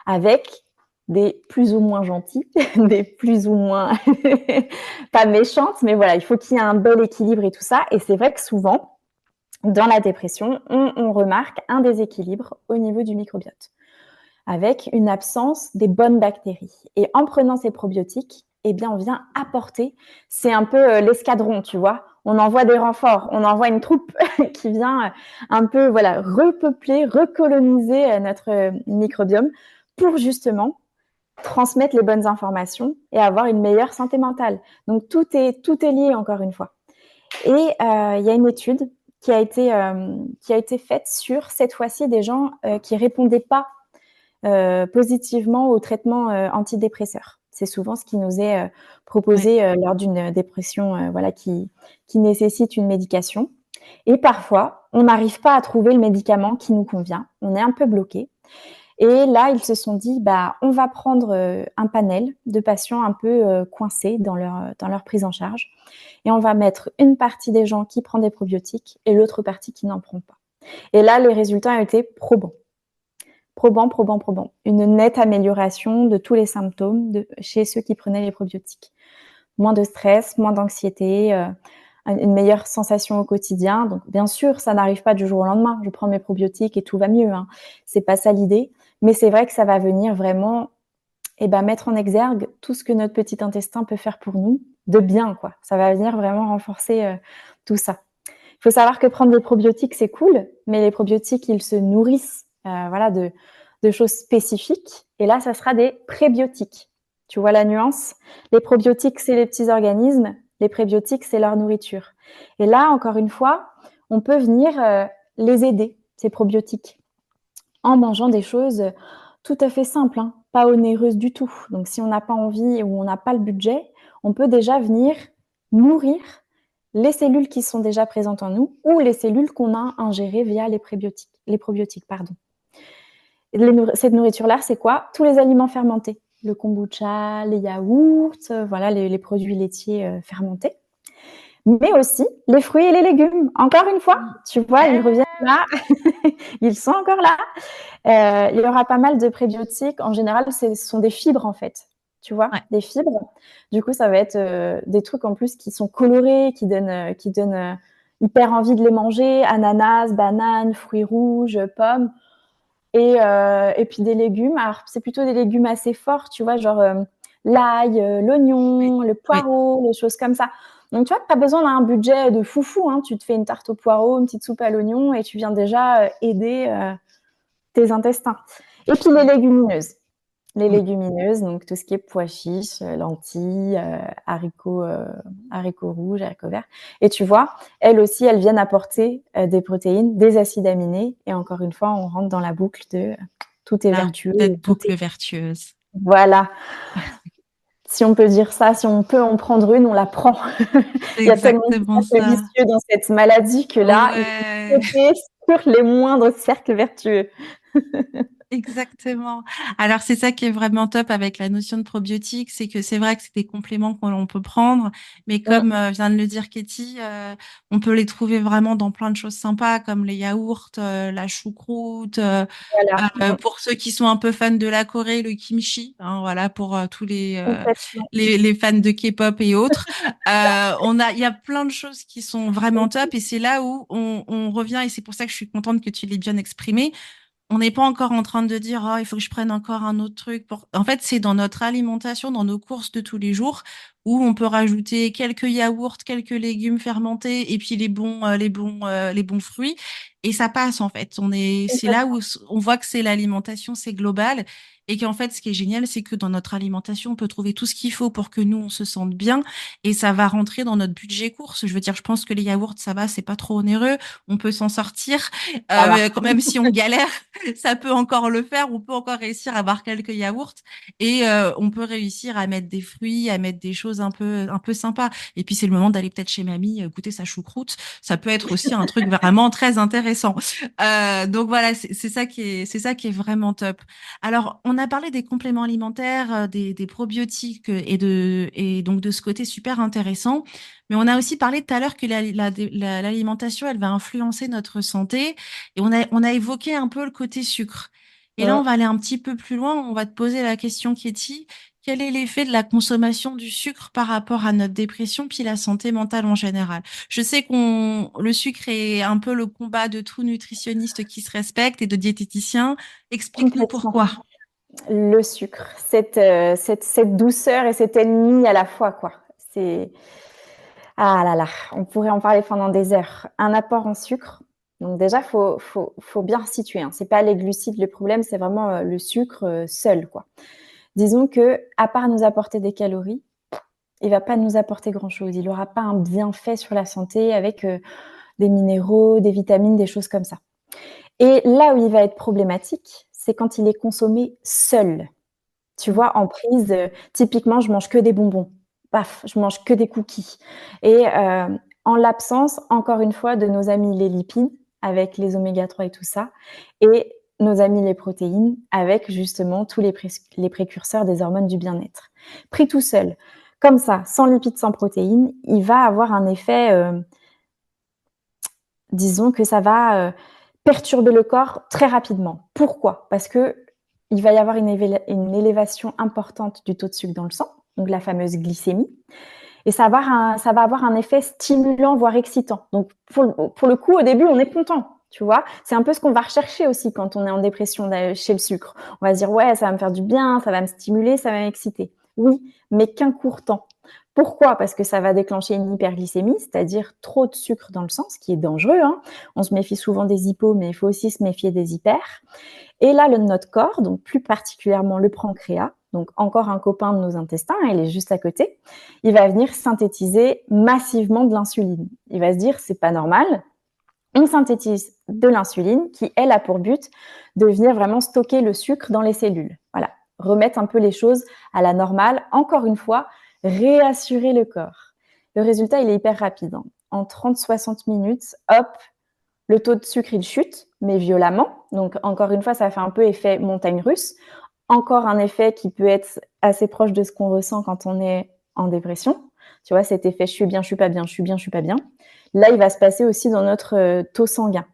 avec des plus ou moins gentilles, des plus ou moins pas méchantes, mais voilà, il faut qu'il y ait un bel équilibre et tout ça. Et c'est vrai que souvent, dans la dépression, on remarque un déséquilibre au niveau du microbiote, avec une absence des bonnes bactéries. Et en prenant ces probiotiques, eh bien, on vient apporter, c'est un peu l'escadron, tu vois. On envoie des renforts, on envoie une troupe qui vient un peu, voilà, repeupler, recoloniser notre microbiome pour justement transmettre les bonnes informations et avoir une meilleure santé mentale. Donc, tout est lié, encore une fois. Et il y a une étude qui a été faite sur, cette fois-ci, des gens qui répondaient pas positivement au traitement antidépresseur. C'est souvent ce qui nous est Ouais. proposé lors d'une dépression voilà, qui nécessite une médication. Et parfois, on n'arrive pas à trouver le médicament qui nous convient. On est un peu bloqué. Et là, ils se sont dit, bah, on va prendre un panel de patients un peu coincés dans leur prise en charge. Et on va mettre une partie des gens qui prend des probiotiques et l'autre partie qui n'en prend pas. Et là, les résultats ont été probants. Probants. Une nette amélioration de tous les symptômes chez ceux qui prenaient les probiotiques. Moins de stress, moins d'anxiété, une meilleure sensation au quotidien. Donc, bien sûr, ça n'arrive pas du jour au lendemain. Je prends mes probiotiques et tout va mieux, hein. C'est pas ça l'idée. Mais c'est vrai que ça va venir vraiment mettre en exergue tout ce que notre petit intestin peut faire pour nous, de bien, quoi. Ça va venir vraiment renforcer tout ça. Il faut savoir que prendre des probiotiques, c'est cool, mais les probiotiques, ils se nourrissent de choses spécifiques. Et là, ça sera des prébiotiques. Tu vois la nuance? Les probiotiques, c'est les petits organismes. Les prébiotiques, c'est leur nourriture. Et là, encore une fois, on peut venir les aider, ces probiotiques, en mangeant des choses tout à fait simples, hein, pas onéreuses du tout. Donc, si on n'a pas envie ou on n'a pas le budget, on peut déjà venir nourrir les cellules qui sont déjà présentes en nous ou les cellules qu'on a ingérées via les probiotiques. Cette nourriture-là, c'est quoi? Tous les aliments fermentés. Le kombucha, les yaourts, voilà, les produits laitiers fermentés. Mais aussi les fruits et les légumes. Encore une fois, tu vois, ils reviennent là. Ils sont encore là. Il y aura pas mal de prébiotiques. En général, ce sont des fibres, en fait. Tu vois, des fibres. Du coup, ça va être des trucs en plus qui sont colorés, qui donnent hyper envie de les manger. Ananas, bananes, fruits rouges, pommes. Et puis des légumes. Alors, c'est plutôt des légumes assez forts, tu vois, genre l'ail, l'oignon, le poireau, les choses comme ça. Donc, tu vois, tu as besoin d'un budget de foufou, hein. Tu te fais une tarte au poireau, une petite soupe à l'oignon et tu viens déjà aider tes intestins. Et puis les légumineuses. Les légumineuses, donc tout ce qui est pois chiches, lentilles, haricots rouges, haricots verts. Et tu vois, elles aussi, elles viennent apporter des protéines, des acides aminés. Et encore une fois, on rentre dans la boucle de tout est vertueux. Cette boucle vertueuse. Voilà. Si on peut dire ça, si on peut en prendre une, on la prend. Il y a tellement de cercles vicieux dans cette maladie que là, il faut sauter sur les moindres cercles vertueux. Exactement. Alors, c'est ça qui est vraiment top avec la notion de probiotique, c'est que c'est vrai que c'est des compléments qu'on peut prendre, mais comme vient de le dire Katie, on peut les trouver vraiment dans plein de choses sympas, comme les yaourts, la choucroute, Voilà. pour ceux qui sont un peu fans de la Corée, le kimchi, hein, voilà, pour tous les fans de K-pop et autres. Il y a plein de choses qui sont vraiment top, et c'est là où on revient, et c'est pour ça que je suis contente que tu l'aies bien exprimé. On n'est pas encore en train de dire, oh, il faut que je prenne encore un autre truc. En fait, c'est dans notre alimentation, dans nos courses de tous les jours, où on peut rajouter quelques yaourts, quelques légumes fermentés et puis les bons fruits. Et ça passe, en fait. C'est là où on voit que c'est l'alimentation, c'est global. Et qu'en fait, ce qui est génial, c'est que dans notre alimentation, on peut trouver tout ce qu'il faut pour que nous, on se sente bien. Et ça va rentrer dans notre budget course. Je veux dire, je pense que les yaourts, ça va, c'est pas trop onéreux. On peut s'en sortir. Quand même, si on galère, ça peut encore le faire. On peut encore réussir à avoir quelques yaourts. Et on peut réussir à mettre des fruits, à mettre des choses un peu sympas. Et puis, c'est le moment d'aller peut-être chez mamie goûter sa choucroute. Ça peut être aussi un truc vraiment très intéressant. Donc voilà, c'est ça qui est vraiment top. Alors, on a parlé des compléments alimentaires, des probiotiques et donc de ce côté super intéressant. Mais on a aussi parlé tout à l'heure que l'alimentation, elle va influencer notre santé. Et on a évoqué un peu le côté sucre. Et là, on va aller un petit peu plus loin. On va te poser la question, Katie. Quel est l'effet de la consommation du sucre par rapport à notre dépression puis la santé mentale en général? Je sais le sucre est un peu le combat de tout nutritionniste qui se respecte et de diététicien. Explique-nous pourquoi. Le sucre, cette douceur et cet ennemi à la fois, quoi. Ah là là, on pourrait en parler pendant des heures. Un apport en sucre. Donc déjà, faut bien situer, hein. C'est pas les glucides le problème, c'est vraiment le sucre seul, quoi. Disons que, à part nous apporter des calories, il va pas nous apporter grand-chose. Il aura pas un bienfait sur la santé avec des minéraux, des vitamines, des choses comme ça. Et là où il va être problématique, c'est quand il est consommé seul. Tu vois, en prise, typiquement, je mange que des bonbons. Paf, je mange que des cookies. Et en l'absence, encore une fois, de nos amis les lipides, avec les oméga 3 et tout ça. Et nos amis les protéines avec justement tous les précurseurs des hormones du bien-être. Pris tout seul, comme ça, sans lipides, sans protéines, il va avoir un effet, disons que ça va perturber le corps très rapidement. Pourquoi? Parce qu'il va y avoir une élévation importante du taux de sucre dans le sang, donc la fameuse glycémie, et ça va avoir un effet stimulant, voire excitant. Donc pour le coup, au début, on est content. Tu vois, c'est un peu ce qu'on va rechercher aussi quand on est en dépression chez le sucre. On va se dire, ouais, ça va me faire du bien, ça va me stimuler, ça va m'exciter. Oui, mais qu'un court temps. Pourquoi? Parce que ça va déclencher une hyperglycémie, c'est-à-dire trop de sucre dans le sang, ce qui est dangereux. Hein. On se méfie souvent des hypos, mais il faut aussi se méfier des hypers. Et là, notre corps, donc plus particulièrement le pancréas, donc encore un copain de nos intestins, il est juste à côté, il va venir synthétiser massivement de l'insuline. Il va se dire, c'est pas normal, on synthétise de l'insuline qui, elle, a pour but de venir vraiment stocker le sucre dans les cellules. Voilà, remettre un peu les choses à la normale. Encore une fois, réassurer le corps. Le résultat, il est hyper rapide. Hein. En 30-60 minutes, hop, le taux de sucre, il chute, mais violemment. Donc, encore une fois, ça fait un peu effet montagne russe. Encore un effet qui peut être assez proche de ce qu'on ressent quand on est en dépression. Tu vois, cet effet « je suis bien, je suis pas bien, je suis bien, je suis pas bien ». Là, il va se passer aussi dans notre taux sanguin.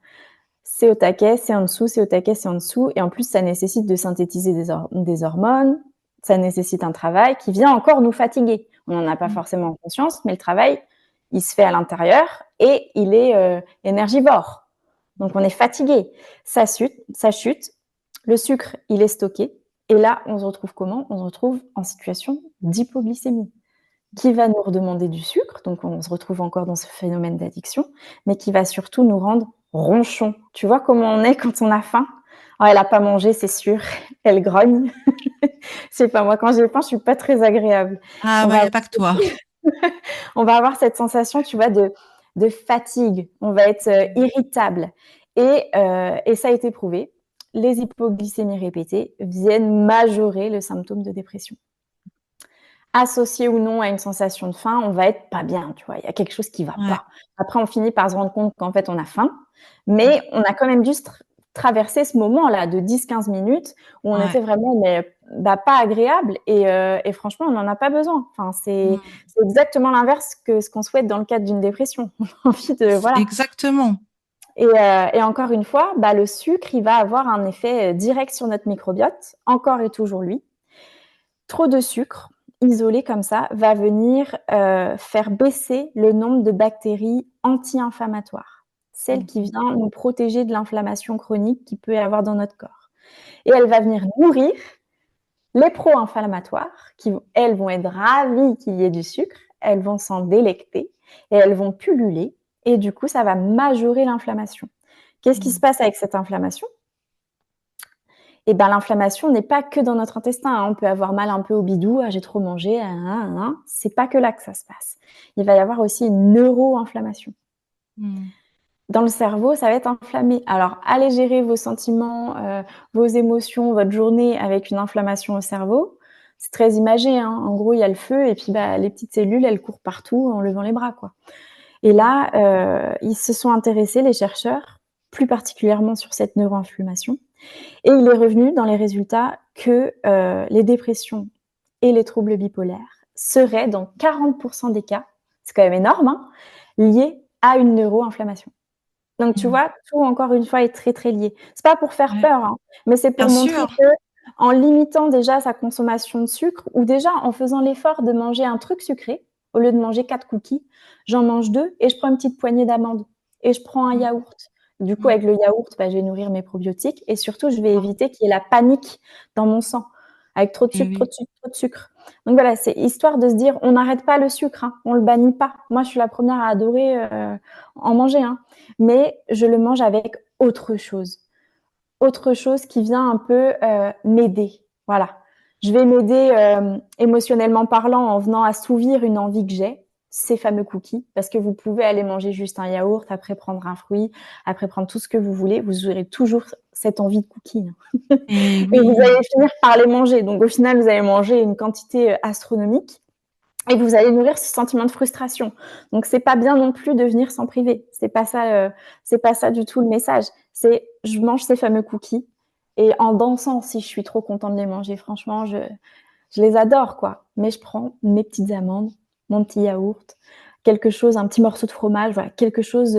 C'est au taquet, c'est en dessous, c'est au taquet, c'est en dessous. Et en plus, ça nécessite de synthétiser des hormones, ça nécessite un travail qui vient encore nous fatiguer. On n'en a pas forcément conscience, mais le travail, il se fait à l'intérieur et il est énergivore. Donc, on est fatigué. Ça chute. Le sucre, il est stocké. Et là, on se retrouve comment? On se retrouve en situation d'hypoglycémie, qui va nous redemander du sucre, donc on se retrouve encore dans ce phénomène d'addiction, mais qui va surtout nous rendre ronchons. Tu vois comment on est quand on a faim? Oh, elle n'a pas mangé, c'est sûr, elle grogne. Je sais pas, moi quand j'ai faim, je suis pas très agréable. Ah, On bah, il va, n'y a pas que toi. on va avoir cette sensation, tu vois, de fatigue. On va être irritable. Et ça a été prouvé. Les hypoglycémies répétées viennent majorer le symptôme de dépression. Associé ou non à une sensation de faim, on va être pas bien, tu vois, il y a quelque chose qui va Ouais. pas. Après, on finit par se rendre compte qu'en fait, on a faim, mais on a quand même dû traverser ce moment-là de 10-15 minutes où on était vraiment pas agréable et franchement, on n'en a pas besoin. Enfin, c'est exactement l'inverse que ce qu'on souhaite dans le cadre d'une dépression. On a envie de, voilà. Exactement. Et encore une fois, le sucre, il va avoir un effet direct sur notre microbiote, encore et toujours lui. Trop de sucre, isolé comme ça, va venir faire baisser le nombre de bactéries anti-inflammatoires, celles qui viennent nous protéger de l'inflammation chronique qu'il peut y avoir dans notre corps. Et elle va venir nourrir les pro-inflammatoires qui, elles, vont être ravies qu'il y ait du sucre, elles vont s'en délecter et elles vont pulluler et du coup, ça va majorer l'inflammation. Qu'est-ce qui se passe avec cette inflammation? Et l'inflammation n'est pas que dans notre intestin. Hein. On peut avoir mal un peu au bidou, j'ai trop mangé, c'est pas que là que ça se passe. Il va y avoir aussi une neuroinflammation. Dans le cerveau, ça va être inflammé. Alors, allez gérer vos sentiments, vos émotions, votre journée avec une inflammation au cerveau. C'est très imagé. Hein. En gros, il y a le feu et puis les petites cellules, elles courent partout en levant les bras, quoi. Et là, ils se sont intéressés, les chercheurs, plus particulièrement sur cette neuroinflammation. Et il est revenu dans les résultats que les dépressions et les troubles bipolaires seraient, dans 40% des cas, c'est quand même énorme, hein, liés à une neuroinflammation. Donc, tu vois, tout, encore une fois, est très, très lié. C'est pas pour faire peur, hein, mais c'est pour montrer qu'en limitant déjà sa consommation de sucre, ou déjà en faisant l'effort de manger un truc sucré, au lieu de manger 4 cookies, j'en mange 2 et je prends une petite poignée d'amandes et je prends un yaourt. Du coup, avec le yaourt, je vais nourrir mes probiotiques et surtout, je vais éviter qu'il y ait la panique dans mon sang avec trop de sucre, trop de sucre, trop de sucre. Donc voilà, c'est histoire de se dire, on n'arrête pas le sucre, hein, on le bannit pas. Moi, je suis la première à adorer en manger, hein, mais je le mange avec autre chose qui vient un peu m'aider. Voilà, je vais m'aider émotionnellement parlant en venant assouvir une envie que j'ai, ces fameux cookies, parce que vous pouvez aller manger juste un yaourt, après prendre un fruit, après prendre tout ce que vous voulez, vous aurez toujours cette envie de cookies. Et vous allez finir par les manger. Donc au final, vous allez manger une quantité astronomique et vous allez nourrir ce sentiment de frustration. Donc c'est pas bien non plus de venir s'en priver. C'est pas ça du tout le message. C'est je mange ces fameux cookies, Et en dansant, si je suis trop contente de les manger, franchement, je les adore, quoi. Mais je prends mes petites amandes, mon petit yaourt, quelque chose, un petit morceau de fromage, voilà, quelque chose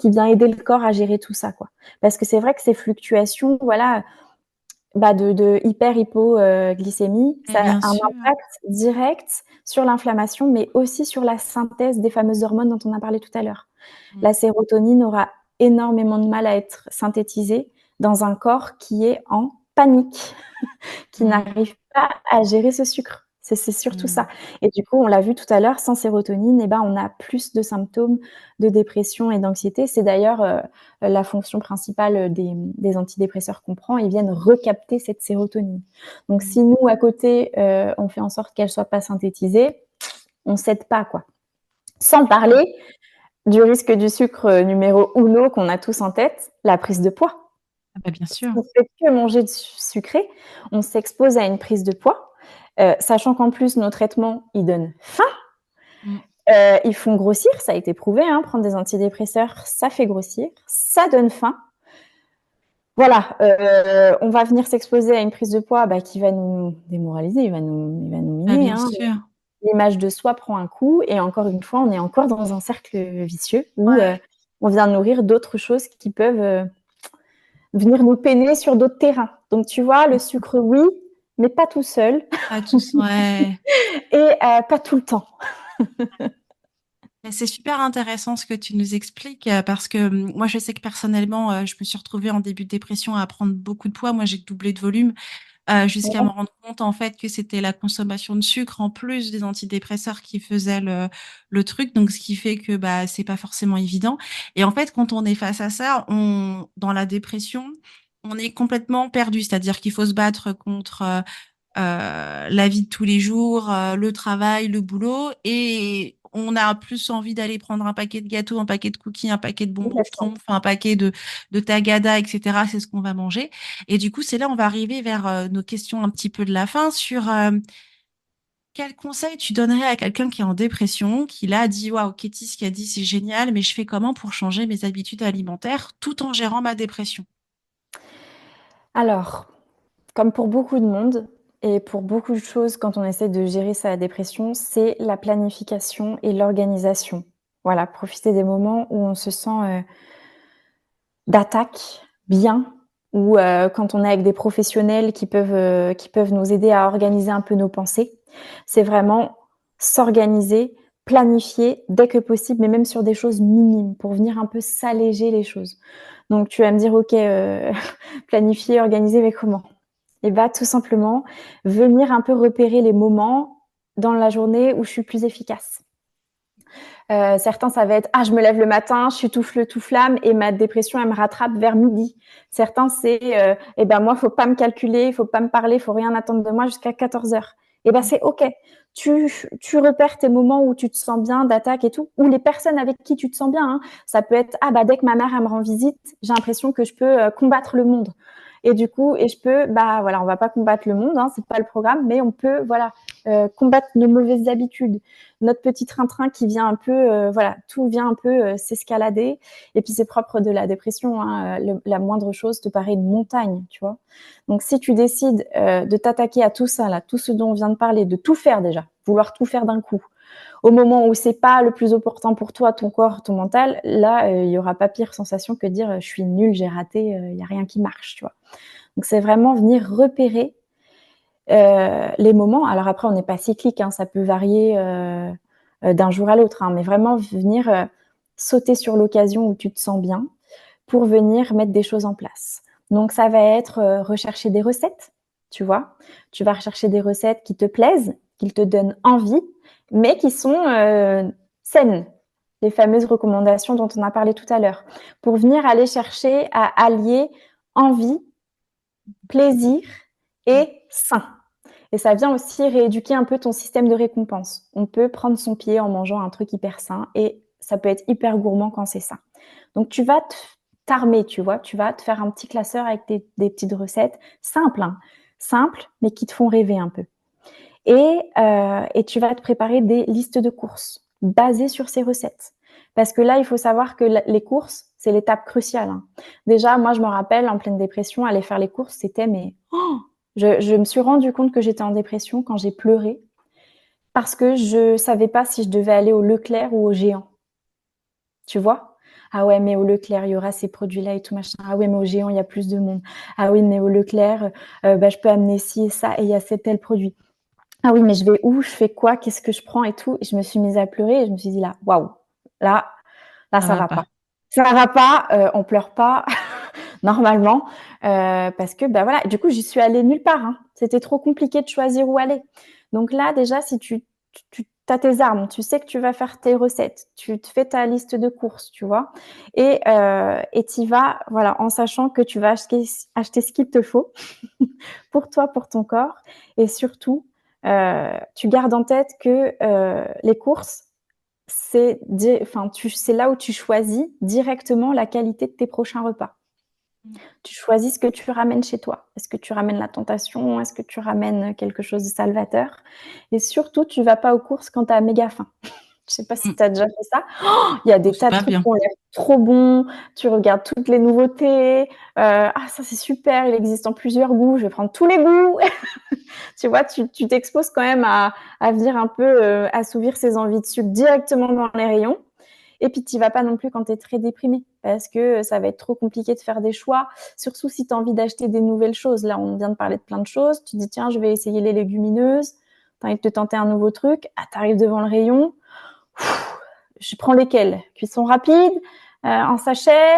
qui vient aider le corps à gérer tout ça, quoi. Parce que c'est vrai que ces fluctuations, voilà, de hyper-hypoglycémie, Et ça bien a un sûr. impact direct sur l'inflammation, mais aussi sur la synthèse des fameuses hormones dont on a parlé tout à l'heure. Mm. La sérotonine aura énormément de mal à être synthétisée dans un corps qui est en panique, qui Mm. n'arrive pas à gérer ce sucre. C'est surtout ça. Mm. Et du coup, on l'a vu tout à l'heure, sans sérotonine, eh ben, on a plus de symptômes de dépression et d'anxiété. C'est d'ailleurs la fonction principale des antidépresseurs qu'on prend. Ils viennent recapter cette sérotonine. Donc, Mm. si nous, à côté, on fait en sorte qu'elle ne soit pas synthétisée, on ne s'aide pas, quoi. Sans D'accord. parler du risque du sucre numéro uno qu'on a tous en tête, la prise de poids. Ah bah, bien Si sûr. on ne fait que manger de sucré, on s'expose à une prise de poids, sachant qu'en plus, nos traitements, ils donnent faim, Mm. ils font grossir, ça a été prouvé, hein, prendre des antidépresseurs, ça fait grossir, ça donne faim. Voilà, on va venir s'exposer à une prise de poids qui va nous démoraliser, il va nous Bah, miner, bien hein. sûr. L'image de soi prend un coup et encore une fois, on est encore dans un cercle vicieux où Ouais. on vient nourrir d'autres choses qui peuvent venir nous peiner sur d'autres terrains. Donc tu vois, le sucre, oui, mais pas tout seul Pas tous, ouais. et pas tout le temps. Mais c'est super intéressant ce que tu nous expliques parce que moi, je sais que personnellement, je me suis retrouvée en début de dépression à prendre beaucoup de poids. Moi, j'ai doublé de volume jusqu'à me Ouais, rendre compte en fait que c'était la consommation de sucre en plus des antidépresseurs qui faisait le truc. Donc, ce qui fait que bah c'est pas forcément évident. Et en fait, quand on est face à ça, dans la dépression, on est complètement perdu. C'est-à-dire qu'il faut se battre contre la vie de tous les jours, le travail, le boulot, et on a plus envie d'aller prendre un paquet de gâteaux, un paquet de cookies, un paquet de bonbons complètement. Schtroumpfs, un paquet de tagada, etc. C'est ce qu'on va manger. Et du coup, c'est là on va arriver vers nos questions un petit peu de la fin sur quel conseil tu donnerais à quelqu'un qui est en dépression, qui là dit waouh, Katie, ce qu'elle dit, c'est génial, mais je fais comment pour changer mes habitudes alimentaires tout en gérant ma dépression? Alors, comme pour beaucoup de monde et pour beaucoup de choses quand on essaie de gérer sa dépression, c'est la planification et l'organisation. Voilà, profiter des moments où on se sent d'attaque bien ou quand on est avec des professionnels qui peuvent nous aider à organiser un peu nos pensées. C'est vraiment s'organiser, planifier dès que possible, mais même sur des choses minimes pour venir un peu s'alléger les choses. Donc tu vas me dire: «OK, planifier, organiser, mais comment?» Et bah, tout simplement, venir un peu repérer les moments dans la journée où je suis plus efficace. Certains, ça va être: «Ah, je me lève le matin, je suis tout feu, tout flamme et ma dépression, elle me rattrape vers midi.» Certains, c'est: «Eh ben, moi, faut pas me calculer, faut pas me parler, faut rien attendre de moi jusqu'à 14h.» Et ben, c'est OK. Tu repères tes moments où tu te sens bien, d'attaque et tout, ou les personnes avec qui tu te sens bien, hein. Ça peut être: «Ah, bah, dès que ma mère, elle me rend visite, j'ai l'impression que je peux, combattre le monde.» Et du coup je peux, bah, voilà, on va pas combattre le monde, hein, c'est pas le programme, mais on peut, voilà, combattre nos mauvaises habitudes, notre petit train-train qui vient un peu, voilà, tout vient un peu s'escalader. Et puis c'est propre de la dépression, hein, la moindre chose te paraît une montagne, tu vois. Donc si tu décides de t'attaquer à tout ça, là, tout ce dont on vient de parler, de tout faire déjà, vouloir tout faire d'un coup, au moment où c'est pas le plus opportun pour toi, ton corps, ton mental, là, il y aura pas pire sensation que de dire je suis nulle, j'ai raté, il y a rien qui marche, tu vois. Donc c'est vraiment venir repérer les moments. Alors après, on n'est pas cyclique, hein, ça peut varier d'un jour à l'autre, hein, mais vraiment venir sauter sur l'occasion où tu te sens bien pour venir mettre des choses en place. Donc ça va être rechercher des recettes, tu vois. Tu vas rechercher des recettes qui te plaisent, qui te donnent envie, mais qui sont saines. Les fameuses recommandations dont on a parlé tout à l'heure. Pour venir aller chercher à allier envie, plaisir Mm. et sain. Et ça vient aussi rééduquer un peu ton système de récompense. On peut prendre son pied en mangeant un truc hyper sain et ça peut être hyper gourmand quand c'est ça. Donc tu vas t'armer, tu vois, tu vas te faire un petit classeur avec des petites recettes simples, hein, simples, mais qui te font rêver un peu. Et tu vas te préparer des listes de courses basées sur ces recettes. Parce que là, il faut savoir que les courses, c'est l'étape cruciale, hein. Déjà, moi, je me rappelle, en pleine dépression, aller faire les courses, c'était mais je me suis rendu compte que j'étais en dépression quand j'ai pleuré parce que je savais pas si je devais aller au Leclerc ou au Géant. Tu vois? Ah ouais, mais au Leclerc, il y aura ces produits-là et tout machin. Ah ouais, mais au Géant, il y a plus de monde. Ah oui, mais au Leclerc, bah, je peux amener ci et ça et il y a tel produit. Ah oui, mais je vais où? Je fais quoi? Qu'est-ce que je prends et tout? Et je me suis mise à pleurer et je me suis dit là, waouh, là, là, Ça ça va va pas. pas. Ça va pas, on pleure pas normalement, parce que, bah voilà, du coup, j'y suis allée nulle part, hein. C'était trop compliqué de choisir où aller. Donc là, déjà, si tu as tes armes, tu sais que tu vas faire tes recettes, tu te fais ta liste de courses, tu vois? Et tu y vas, voilà, en sachant que tu vas acheter ce qu'il te faut pour toi, pour ton corps et surtout, tu gardes en tête que, les courses, c'est là où tu choisis directement la qualité de tes prochains repas. Mmh. Tu choisis ce que tu ramènes chez toi. Est-ce que tu ramènes la tentation? Est-ce que tu ramènes quelque chose de salvateur? Et surtout, tu vas pas aux courses quand tu as méga faim. Je sais pas si Mmh. tu as déjà fait ça. Il y a Oh, des c'est tas de pas trucs bien. qui ont l'air trop bons, tu regardes toutes les nouveautés, «Ah ça c'est super, il existe en plusieurs goûts, je vais prendre tous les goûts». Tu vois? Tu t'exposes quand même à venir un peu, assouvir ses envies de sucre directement dans les rayons et puis tu y vas pas non plus quand tu es très déprimé parce que ça va être trop compliqué de faire des choix, surtout si tu as envie d'acheter des nouvelles choses. Là, on vient de parler de plein de choses, tu dis: «Tiens, je vais essayer les légumineuses», tu as envie de te tenter un nouveau truc, ah, tu arrives devant le rayon, je prends lesquelles? Cuisson rapide, en sachet?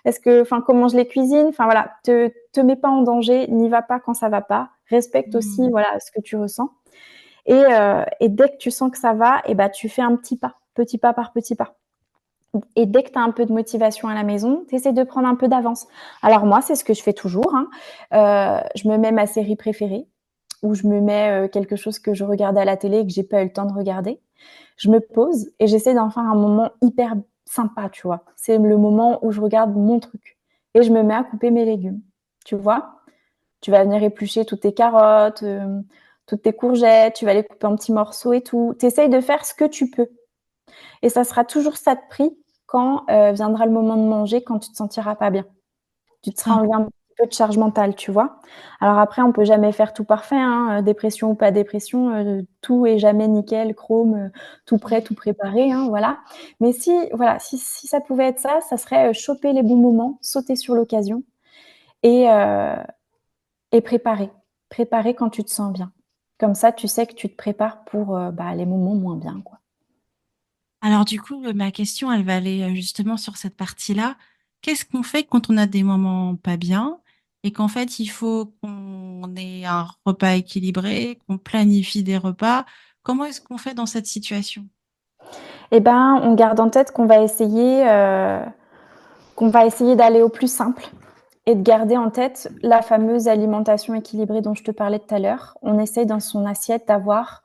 Est-ce que, enfin, comment je les cuisine? Enfin voilà, te mets pas en danger, n'y va pas quand ça va pas. Respecte aussi, Mmh. voilà, ce que tu ressens. Et dès que tu sens que ça va, et ben, tu fais un petit pas par petit pas. Et dès que tu as un peu de motivation à la maison, tu essaies de prendre un peu d'avance. Alors moi, c'est ce que je fais toujours, hein. Je me mets ma série préférée ou je me mets, quelque chose que je regardais à la télé et que j'ai pas eu le temps de regarder. Je me pose et j'essaie d'en faire un moment hyper sympa, tu vois? C'est le moment où je regarde mon truc et je me mets à couper mes légumes, tu vois? Tu vas venir éplucher toutes tes carottes, toutes tes courgettes, tu vas les couper en petits morceaux et tout. Tu essayes de faire ce que tu peux et ça sera toujours ça de prix quand, viendra le moment de manger, quand tu te sentiras pas bien. Tu te seras Ça. enlevé un petit peu de charge mentale, tu vois? Alors après, on peut jamais faire tout parfait, hein, dépression ou pas dépression, tout est jamais nickel, chrome, tout prêt, tout préparé, hein, voilà. Mais si voilà, si ça pouvait être ça, ça serait, choper les bons moments, sauter sur l'occasion et heu et préparer. Préparer quand tu te sens bien. Comme ça, tu sais que tu te prépares pour, bah, les moments moins bien, quoi. Alors du coup, ma question, elle va aller, justement sur cette partie-là. Qu'est-ce qu'on fait quand on a des moments pas bien et qu'en fait, il faut qu'on ait un repas équilibré, qu'on planifie des repas? Comment est-ce qu'on fait dans cette situation? Et ben, on garde en tête qu'on va essayer d'aller au plus simple et de garder en tête la fameuse alimentation équilibrée dont je te parlais tout à l'heure. On essaye dans son assiette d'avoir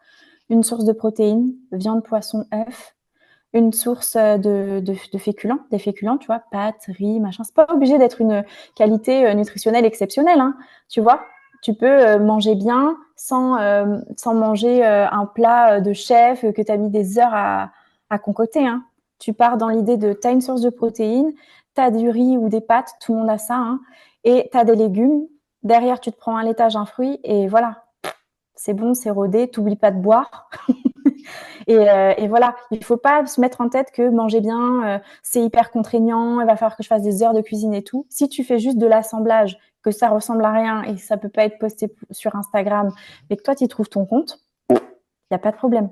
une source de protéines, viande, poisson, œufs, une source de féculents, des féculents, tu vois, pâtes, riz, machin. C'est pas obligé d'être une qualité nutritionnelle exceptionnelle, hein, tu vois. Tu peux manger bien sans manger un plat de chef que tu as mis des heures à concocter, hein. Tu pars dans l'idée de tu as une source de protéines, tu as du riz ou des pâtes, tout le monde a ça, hein, et tu as des légumes. Derrière, tu te prends un laitage, un fruit, et voilà, c'est bon, c'est rodé, t'oublies pas de boire. Et voilà, il faut pas se mettre en tête que manger bien, c'est hyper contraignant, il va falloir que je fasse des heures de cuisine et tout. Si tu fais juste de l'assemblage, que ça ressemble à rien et que ça peut pas être posté sur Instagram, mais que toi, tu trouves ton compte, il y a pas de problème.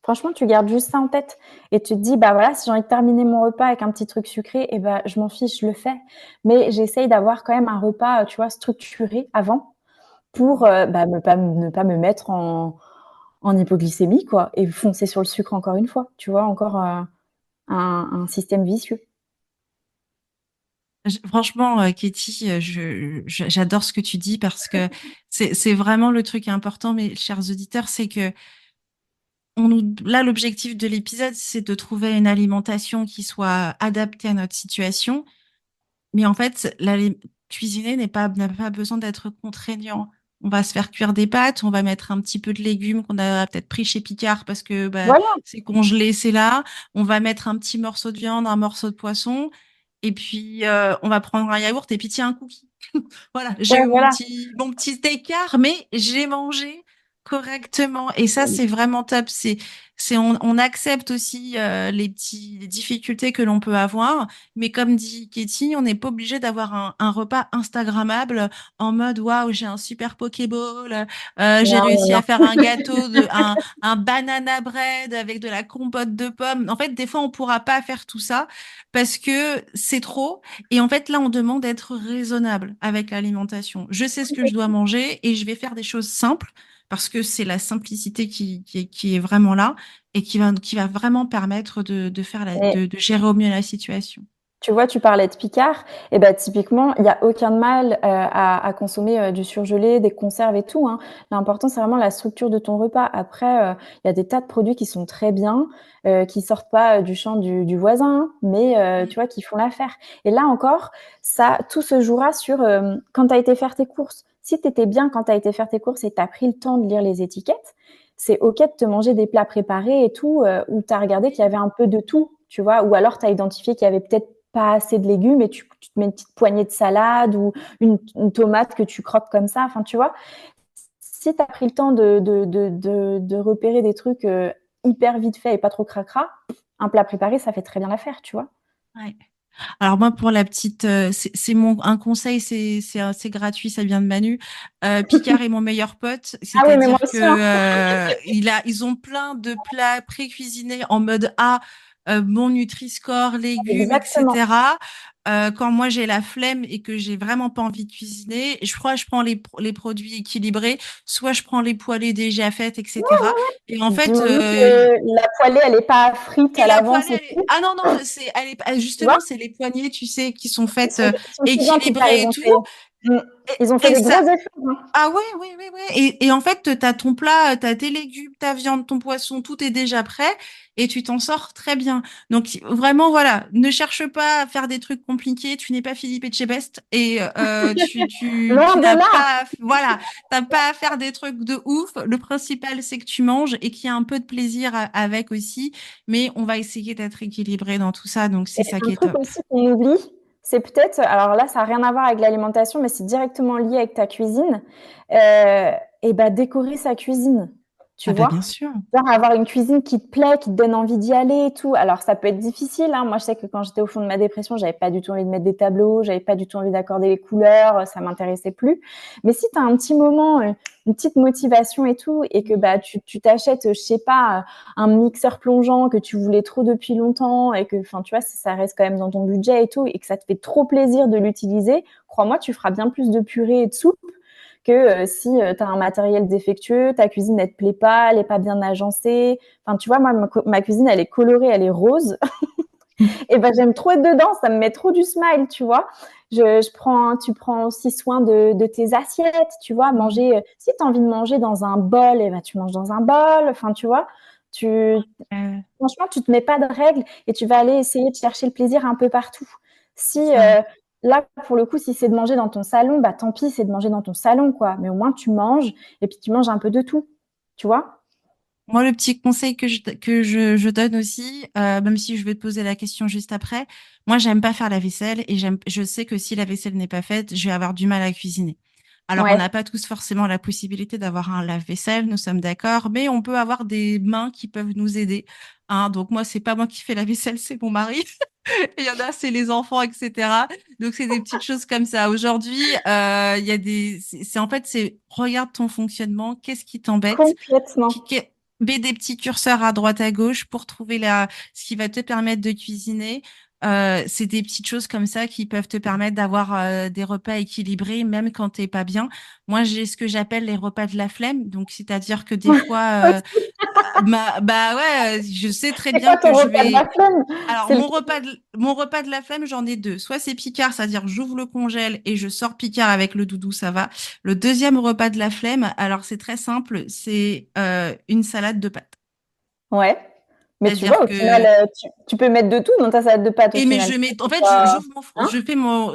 Franchement, tu gardes juste ça en tête et tu te dis: «Bah, voilà, si j'ai envie de terminer mon repas avec un petit truc sucré et bah, je m'en fiche, je le fais». Mais j'essaye d'avoir quand même un repas, tu vois, structuré avant pour, bah, ne pas me mettre en hypoglycémie, quoi, et foncer sur le sucre encore une fois, tu vois? Encore, un système vicieux. Franchement, Katie, j'adore ce que tu dis parce que c'est vraiment le truc important, mes chers auditeurs, c'est que là, l'objectif de l'épisode, c'est de trouver une alimentation qui soit adaptée à notre situation. Mais en fait, cuisiner n'a pas besoin d'être contraignant. on va se faire cuire des pâtes, on va mettre un petit peu de légumes qu'on a peut-être pris chez Picard parce que bah, Voilà, c'est congelé, c'est là. On va mettre un petit morceau de viande, un morceau de poisson. Et puis, on va prendre un yaourt et puis tiens, un cookie. Voilà, j'ai ouais, eu voilà. mon petit écart, mais j'ai mangé correctement. Et ça, c'est vraiment top. On accepte aussi les difficultés que l'on peut avoir. Mais comme dit Katie, on n'est pas obligé d'avoir un repas Instagrammable en mode waouh, j'ai un super Pokéball, j'ai Non, non, réussi à non. faire un banana bread avec de la compote de pommes. En fait, des fois, on pourra pas faire tout ça parce que c'est trop. Et en fait, là, on demande d'être raisonnable avec l'alimentation. Je sais ce que je dois manger et je vais faire des choses simples parce que c'est la simplicité qui est vraiment là et qui va vraiment permettre de faire Mais de gérer au mieux la situation. tu vois, tu parlais de Picard, et ben typiquement, il y a aucun mal à consommer du surgelé, des conserves et tout, hein. L'important, c'est vraiment la structure de ton repas. Après, il y a des tas de produits qui sont très bien, qui sortent pas du champ du voisin, hein, mais Mm. tu vois, qui font l'affaire. Et là encore, ça, tout se jouera sur quand tu as été faire tes courses. Si tu étais bien quand tu as été faire tes courses et tu as pris le temps de lire les étiquettes, c'est OK de te manger des plats préparés et tout, où tu as regardé qu'il y avait un peu de tout, tu vois, ou alors tu as identifié qu'il y avait peut-être pas assez de légumes et tu te mets une petite poignée de salade ou une tomate que tu croques comme ça. Enfin, tu vois, si tu as pris le temps de repérer des trucs hyper vite fait et pas trop cracra, un plat préparé, ça fait très bien l'affaire, tu vois. Ouais. Alors moi pour la petite, c'est mon un conseil, c'est gratuit, ça vient de Manu. Picard est mon meilleur pote, Ah oui, mais moi c'est-à-dire que aussi, hein. ils ont plein de plats pré-cuisinés en mode A, bon Nutri-Score, légumes, Exactement. etc. Quand moi j'ai la flemme et que j'ai vraiment pas envie de cuisiner, je prends les produits équilibrés, soit je prends les poêlés déjà faites, etc. Et en Du fait, moment que la poêlée, elle n'est pas frite et à la l'avance poêlée, et tout, ah non, non, tu vois, justement, c'est les poignées, tu sais, qui sont faites ils sont plus bien Picard, équilibrées ils et ont tout. fait, mm, ils ont fait Et des gros ça, efforts, hein. ah ouais, oui, oui, oui. Et en fait, tu as ton plat, tu as tes légumes, ta viande, ton poisson, tout est déjà prêt et tu t'en sors très bien. Donc vraiment, voilà, ne cherche pas à faire des trucs compliqués. Tu n'es pas Philippe Etchebest et Loin tu de n'as là. pas, voilà, t'as pas à faire des trucs de ouf. Le principal, c'est que tu manges et qu'il y a un peu de plaisir avec aussi. Mais on va essayer d'être équilibré dans tout ça. Donc c'est Et ça un qui est truc top. aussi qu'on oublie, c'est peut-être, alors là, ça n'a rien à voir avec l'alimentation, mais c'est directement lié avec ta cuisine, et bah, décorer sa cuisine, tu Ah bah bien vois? sûr. Genre avoir une cuisine qui te plaît, qui te donne envie d'y aller et tout. Alors ça peut être difficile, hein. Moi, je sais que quand j'étais au fond de ma dépression, j'avais pas du tout envie de mettre des tableaux, j'avais pas du tout envie d'accorder les couleurs, ça m'intéressait plus. Mais si tu as un petit moment, une petite motivation et tout, et que bah tu t'achètes, je sais pas, un mixeur plongeant que tu voulais trop depuis longtemps et que, enfin, tu vois, ça reste quand même dans ton budget et tout, et que ça te fait trop plaisir de l'utiliser, crois-moi, tu feras bien plus de purée et de soupe que si tu as un matériel défectueux, ta cuisine ne te plaît pas, elle n'est pas bien agencée. Enfin, tu vois, moi, ma cuisine, elle est colorée, elle est rose. Et ben, j'aime trop être dedans, ça me met trop du smile, tu vois. Tu prends aussi soin de tes assiettes, tu vois, Mm. manger. Si tu as envie de manger dans un bol, et ben, tu manges dans un bol. Enfin, tu vois, tu, Euh, franchement, tu te mets pas de règles et tu vas aller essayer de chercher le plaisir un peu partout. Si c'est ça. là, pour le coup, si c'est de manger dans ton salon, bah tant pis, c'est de manger dans ton salon, quoi. Mais au moins, tu manges et puis tu manges un peu de tout, tu vois? Moi, le petit conseil je donne aussi, même si je vais te poser la question juste après, moi, j'aime pas faire la vaisselle et je sais que si la vaisselle n'est pas faite, je vais avoir du mal à cuisiner. Alors, on Ouais. n'a pas tous forcément la possibilité d'avoir un lave-vaisselle, nous sommes d'accord, mais on peut avoir des mains qui peuvent nous aider. Hein, donc, moi, c'est pas moi qui fais la vaisselle, c'est mon mari. Il y en a, c'est les enfants, etc. Donc, c'est des petites choses comme ça. Aujourd'hui, il y a en fait, c'est regarde ton fonctionnement, qu'est-ce qui t'embête? Complètement. qui, qui- Mets des petits curseurs à droite à gauche pour trouver ce qui va te permettre de cuisiner. C'est des petites choses comme ça qui peuvent te permettre d'avoir des repas équilibrés, même quand t'es pas bien. Moi, j'ai ce que j'appelle les repas de la flemme. Donc, c'est-à-dire que des fois, bah ouais, je sais très C'est bien quoi que ton je repas de vais. la flemme? Alors, C'est le mon repas de la flemme, j'en ai deux. Soit c'est Picard, c'est-à-dire j'ouvre le congèle et je sors Picard avec le doudou, ça va. Le deuxième repas de la flemme, alors c'est très simple, c'est une salade de pâtes. Ouais. Mais tu vois, C'est-à-dire au final, que Tu peux mettre de tout dans ta salade de pâtes au Mais final. en fait, Euh, hein.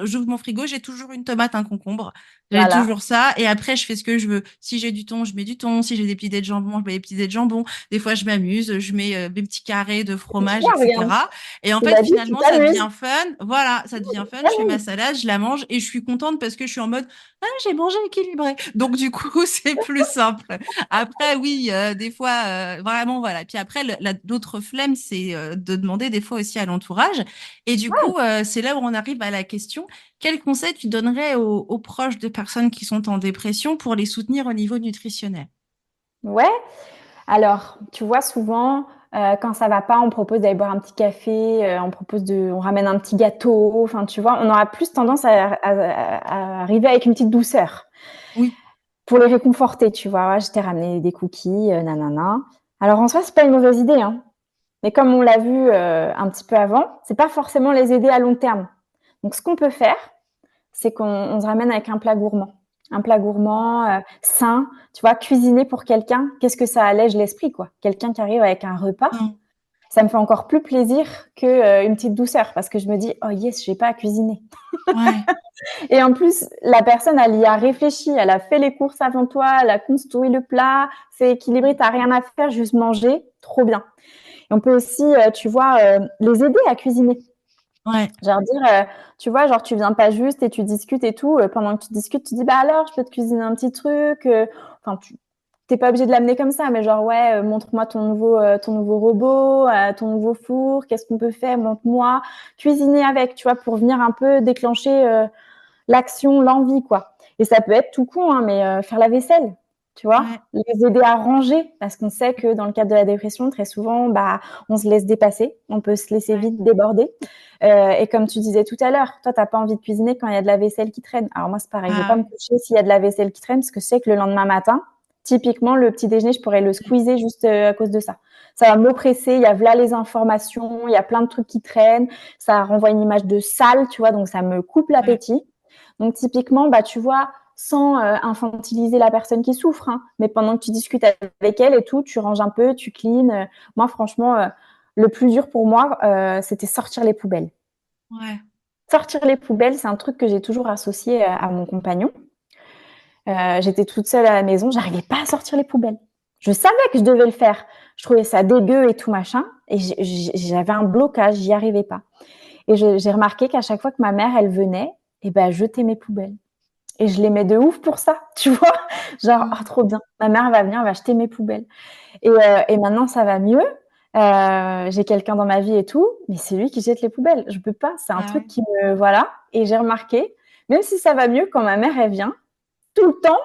j'ouvre mon frigo, j'ai toujours une tomate, un concombre. J'ai Voilà. toujours ça. Et après, je fais ce que je veux. Si j'ai du thon, je mets du thon. Si j'ai des petits dés de jambon, je mets des petits dés de jambon. Des fois, je m'amuse. Je mets des petits carrés de C'est fromage, super bien. etc. Et en Tu fait, l'as dit, tu finalement, ça t'amuses. devient fun. Voilà, ça devient Tu fun. Je fais ma t'amuses. salade, je la mange et je suis contente parce que je suis en mode, ah, j'ai mangé équilibré. Donc, du coup, c'est plus simple. Après, oui, des fois, vraiment, voilà. Puis après, l'autre flemme, c'est de demander des fois aussi à l'entourage. Et du coup, c'est là où on arrive à la question, quel conseil tu donnerais aux proches de personnes qui sont en dépression pour les soutenir au niveau nutritionnel? Ouais. Alors, tu vois, souvent, quand ça va pas, on propose d'aller boire un petit café, on ramène un petit gâteau. Enfin, tu vois, on aura plus tendance à arriver avec une petite douceur Oui. pour les réconforter, tu vois. Ouais, je t'ai ramené des cookies, nanana. Alors, en soi, c'est pas une mauvaise idée, hein. Mais comme on l'a vu un petit peu avant, c'est pas forcément les aider à long terme. Donc, ce qu'on peut faire, c'est qu'on se ramène avec un plat gourmand. Un plat gourmand, sain, tu vois, cuisiner pour quelqu'un, qu'est-ce que ça allège l'esprit, quoi. Quelqu'un qui arrive avec un repas, Mm. ça me fait encore plus plaisir que une petite douceur, parce que je me dis, oh yes, j'ai pas à cuisiner. Ouais. Et en plus, la personne, elle y a réfléchi, elle a fait les courses avant toi, elle a construit le plat, c'est équilibré, t'as rien à faire, juste manger, trop bien. Et on peut aussi, tu vois, les aider à cuisiner. Ouais. Genre dire, tu vois, genre tu viens pas juste et tu discutes et tout, pendant que tu discutes, tu dis: «Bah alors, je peux te cuisiner un petit truc», enfin tu pas obligé de l'amener comme ça, mais genre: «Ouais, montre-moi ton nouveau robot, ton nouveau four, qu'est-ce qu'on peut faire? Montre-moi». Cuisiner avec, tu vois? Pour venir un peu déclencher, l'action, l'envie, quoi. Et ça peut être tout con, hein, mais faire la vaisselle, tu vois? Ouais. Les aider à ranger, parce qu'on sait que dans le cadre de la dépression, très souvent, bah, on se laisse dépasser, on peut se laisser Ouais. vite déborder. Et comme tu disais tout à l'heure, toi, tu as pas envie de cuisiner quand il y a de la vaisselle qui traîne. Alors moi, c'est pareil, je vais Ah pas me oui. coucher s'il y a de la vaisselle qui traîne, parce que je sais que le lendemain matin, typiquement, le petit déjeuner, je pourrais le squeezer juste à cause de ça. Ça va m'oppresser, il y a voilà les informations, il y a plein de trucs qui traînent, ça renvoie une image de sale, tu vois, donc ça me coupe Ouais. l'appétit. Donc typiquement, bah, tu vois, sans infantiliser la personne qui souffre, hein, mais pendant que tu discutes avec elle et tout, tu ranges un peu, tu cleans. Moi, franchement, le plus dur pour moi, c'était sortir les poubelles. Ouais. Sortir les poubelles, c'est un truc que j'ai toujours associé à mon compagnon. J'étais toute seule à la maison, j'arrivais pas à sortir les poubelles. Je savais que je devais le faire. Je trouvais ça dégueu et tout machin, et j'avais un blocage, j'y arrivais pas. Et j'ai remarqué qu'à chaque fois que ma mère, elle venait, et ben, jeter mes poubelles. Et je l'aimais de ouf pour ça, tu vois. Genre, oh, Mm. trop bien. Ma mère va venir, elle va jeter mes poubelles. Et maintenant, ça va mieux. J'ai quelqu'un dans ma vie et tout, mais c'est lui qui jette les poubelles. Je peux pas. C'est un Ah truc ouais. qui me, voilà. Et j'ai remarqué, même si ça va mieux quand ma mère, elle vient, tout le temps,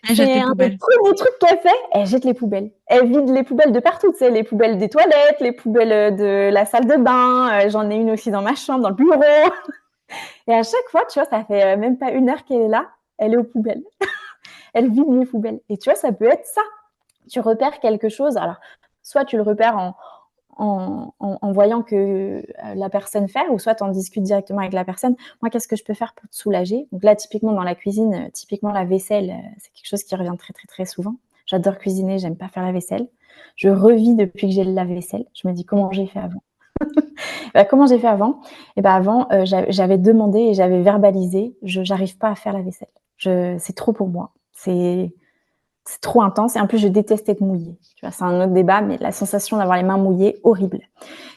Elle jette c'est les un des poubelles. premiers trucs qu'elle fait, elle jette les poubelles. Elle vide les poubelles de partout, tu sais, les poubelles des toilettes, les poubelles de la salle de bain. J'en ai une aussi dans ma chambre, dans le bureau. Et à chaque fois, tu vois, ça fait même pas une heure qu'elle est là, elle est aux poubelles. Elle vide les poubelles. Et tu vois, ça peut être ça. Tu repères quelque chose. Alors, soit tu le repères en voyant que la personne fait, ou soit tu en discutes directement avec la personne. Moi, qu'est-ce que je peux faire pour te soulager? Donc là, typiquement dans la cuisine, typiquement la vaisselle, c'est quelque chose qui revient très très très souvent. J'adore cuisiner, j'aime pas faire la vaisselle. Je revis depuis que j'ai le lave-vaisselle. Je me dis comment j'ai fait avant. Comment j'ai fait avant? Et ben avant, j'avais demandé et j'avais verbalisé, j'arrive pas à faire la vaisselle. C'est trop pour moi. C'est trop intense et en plus je déteste être mouillée. Tu vois, c'est un autre débat, mais la sensation d'avoir les mains mouillées, horrible.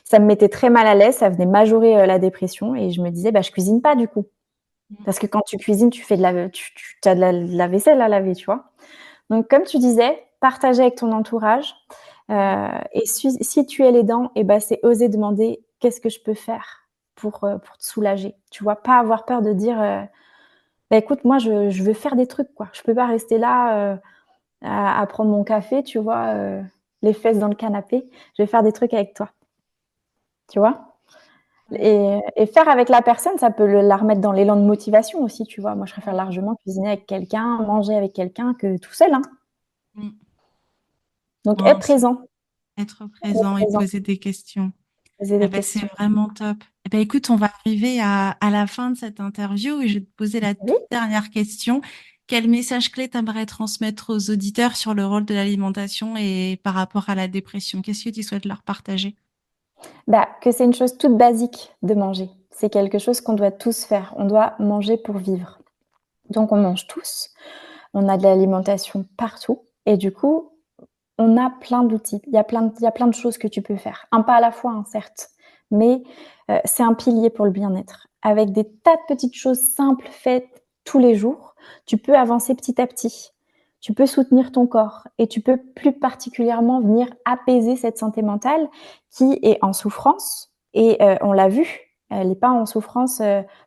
Ça me mettait très mal à l'aise, ça venait majorer la dépression et je me disais, bah, je cuisine pas du coup. Mm. Parce que quand tu cuisines, tu fais tu as de la vaisselle à laver, tu vois. Donc, comme tu disais, partager avec ton entourage. Et si tu es l'aidant, et ben, c'est oser demander qu'est-ce que je peux faire pour te soulager. Tu vois, pas avoir peur de dire, bah, écoute, moi, je veux faire des trucs, quoi. Je peux pas rester là à prendre mon café, tu vois, les fesses dans le canapé. Je vais faire des trucs avec toi, tu vois. Ouais. Et faire avec la personne, ça peut la remettre dans l'élan de motivation aussi, tu vois. Moi, je préfère largement cuisiner avec quelqu'un, manger avec quelqu'un que tout seul, hein. Mm. Donc, Non, être présent, être être présent et présent, poser des questions. poser Eh des ben, c'est questions. vraiment top. Eh ben, écoute, on va arriver à la fin de cette interview et je vais te poser la Oui. toute dernière question. Quel message clé t'aimerais transmettre aux auditeurs sur le rôle de l'alimentation et par rapport à la dépression? Qu'est-ce que tu souhaites leur partager? Que c'est une chose toute basique de manger. C'est quelque chose qu'on doit tous faire. On doit manger pour vivre. Donc on mange tous. On a de l'alimentation partout. Et du coup, on a plein d'outils. Il y a plein de choses que tu peux faire. Un pas à la fois, hein, certes. Mais c'est un pilier pour le bien-être. Avec des tas de petites choses simples faites tous les jours, tu peux avancer petit à petit. Tu peux soutenir ton corps et tu peux plus particulièrement venir apaiser cette santé mentale qui est en souffrance. Et on l'a vu, elle n'est pas en souffrance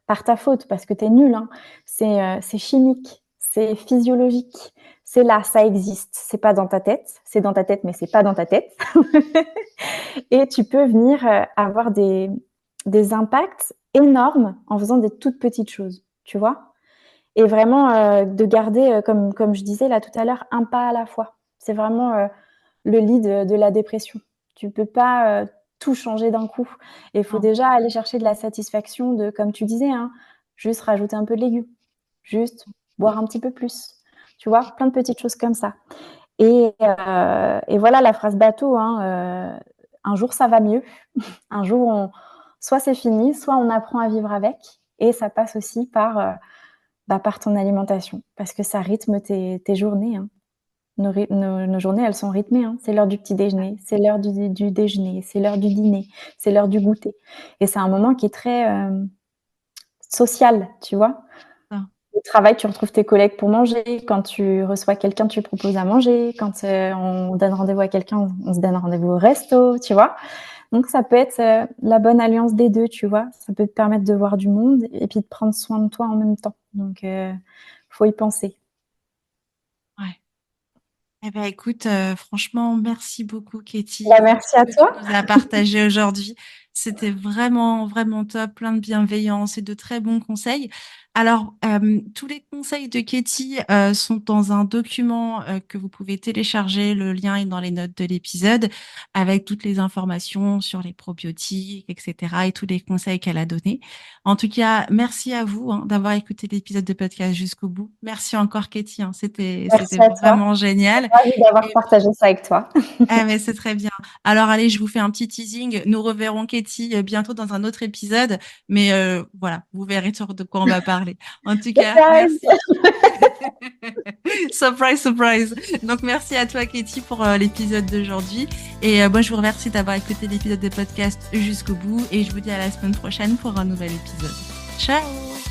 par ta faute parce que tu es nul. Hein. C'est chimique, c'est physiologique. C'est là, ça existe. C'est pas dans ta tête. C'est dans ta tête, mais c'est pas dans ta tête. Et tu peux venir avoir des impacts énormes en faisant des toutes petites choses, tu vois. Et vraiment de garder, comme je disais là tout à l'heure, un pas à la fois. C'est vraiment le lit de la dépression. Tu peux pas tout changer d'un coup. Et il faut déjà aller chercher de la satisfaction de, comme tu disais, hein, juste rajouter un peu de légumes, juste boire un petit peu plus. Tu vois, plein de petites choses comme ça. Et voilà la phrase bateau, hein, un jour ça va mieux, un jour soit c'est fini, soit on apprend à vivre avec, et ça passe aussi par ton alimentation, parce que ça rythme tes journées. Hein. Nos journées, elles sont rythmées. Hein. C'est l'heure du petit déjeuner, c'est l'heure du déjeuner, c'est l'heure du dîner, c'est l'heure du goûter. Et c'est un moment qui est très social, tu vois. Au travail, tu retrouves tes collègues pour manger. Quand tu reçois quelqu'un, tu proposes à manger. Quand on donne rendez-vous à quelqu'un, on se donne rendez-vous au resto, tu vois. Donc, ça peut être la bonne alliance des deux, tu vois. Ça peut te permettre de voir du monde et puis de prendre soin de toi en même temps. Donc, faut y penser. Ouais. Eh ben, écoute, franchement, merci beaucoup, Katie, Merci pour à ce que toi. tu nous as partagé aujourd'hui. C'était vraiment, vraiment top, plein de bienveillance et de très bons conseils. Alors, tous les conseils de Katie sont dans un document que vous pouvez télécharger. Le lien est dans les notes de l'épisode avec toutes les informations sur les probiotiques, etc. et tous les conseils qu'elle a donnés. En tout cas, merci à vous d'avoir écouté l'épisode de podcast jusqu'au bout. Merci encore, Katie. C'était Merci à toi. vraiment génial. Ravie d'avoir Et partagé ça avec toi. mais c'est très bien. Alors allez, je vous fais un petit teasing. Nous reverrons Katie bientôt dans un autre épisode, mais voilà, vous verrez sur de quoi on va parler. En tout cas, Surprise. merci. Surprise, surprise. Donc merci à toi, Katie, pour l'épisode d'aujourd'hui. Et moi, je vous remercie d'avoir écouté l'épisode de podcast jusqu'au bout. Et je vous dis à la semaine prochaine pour un nouvel épisode. Ciao.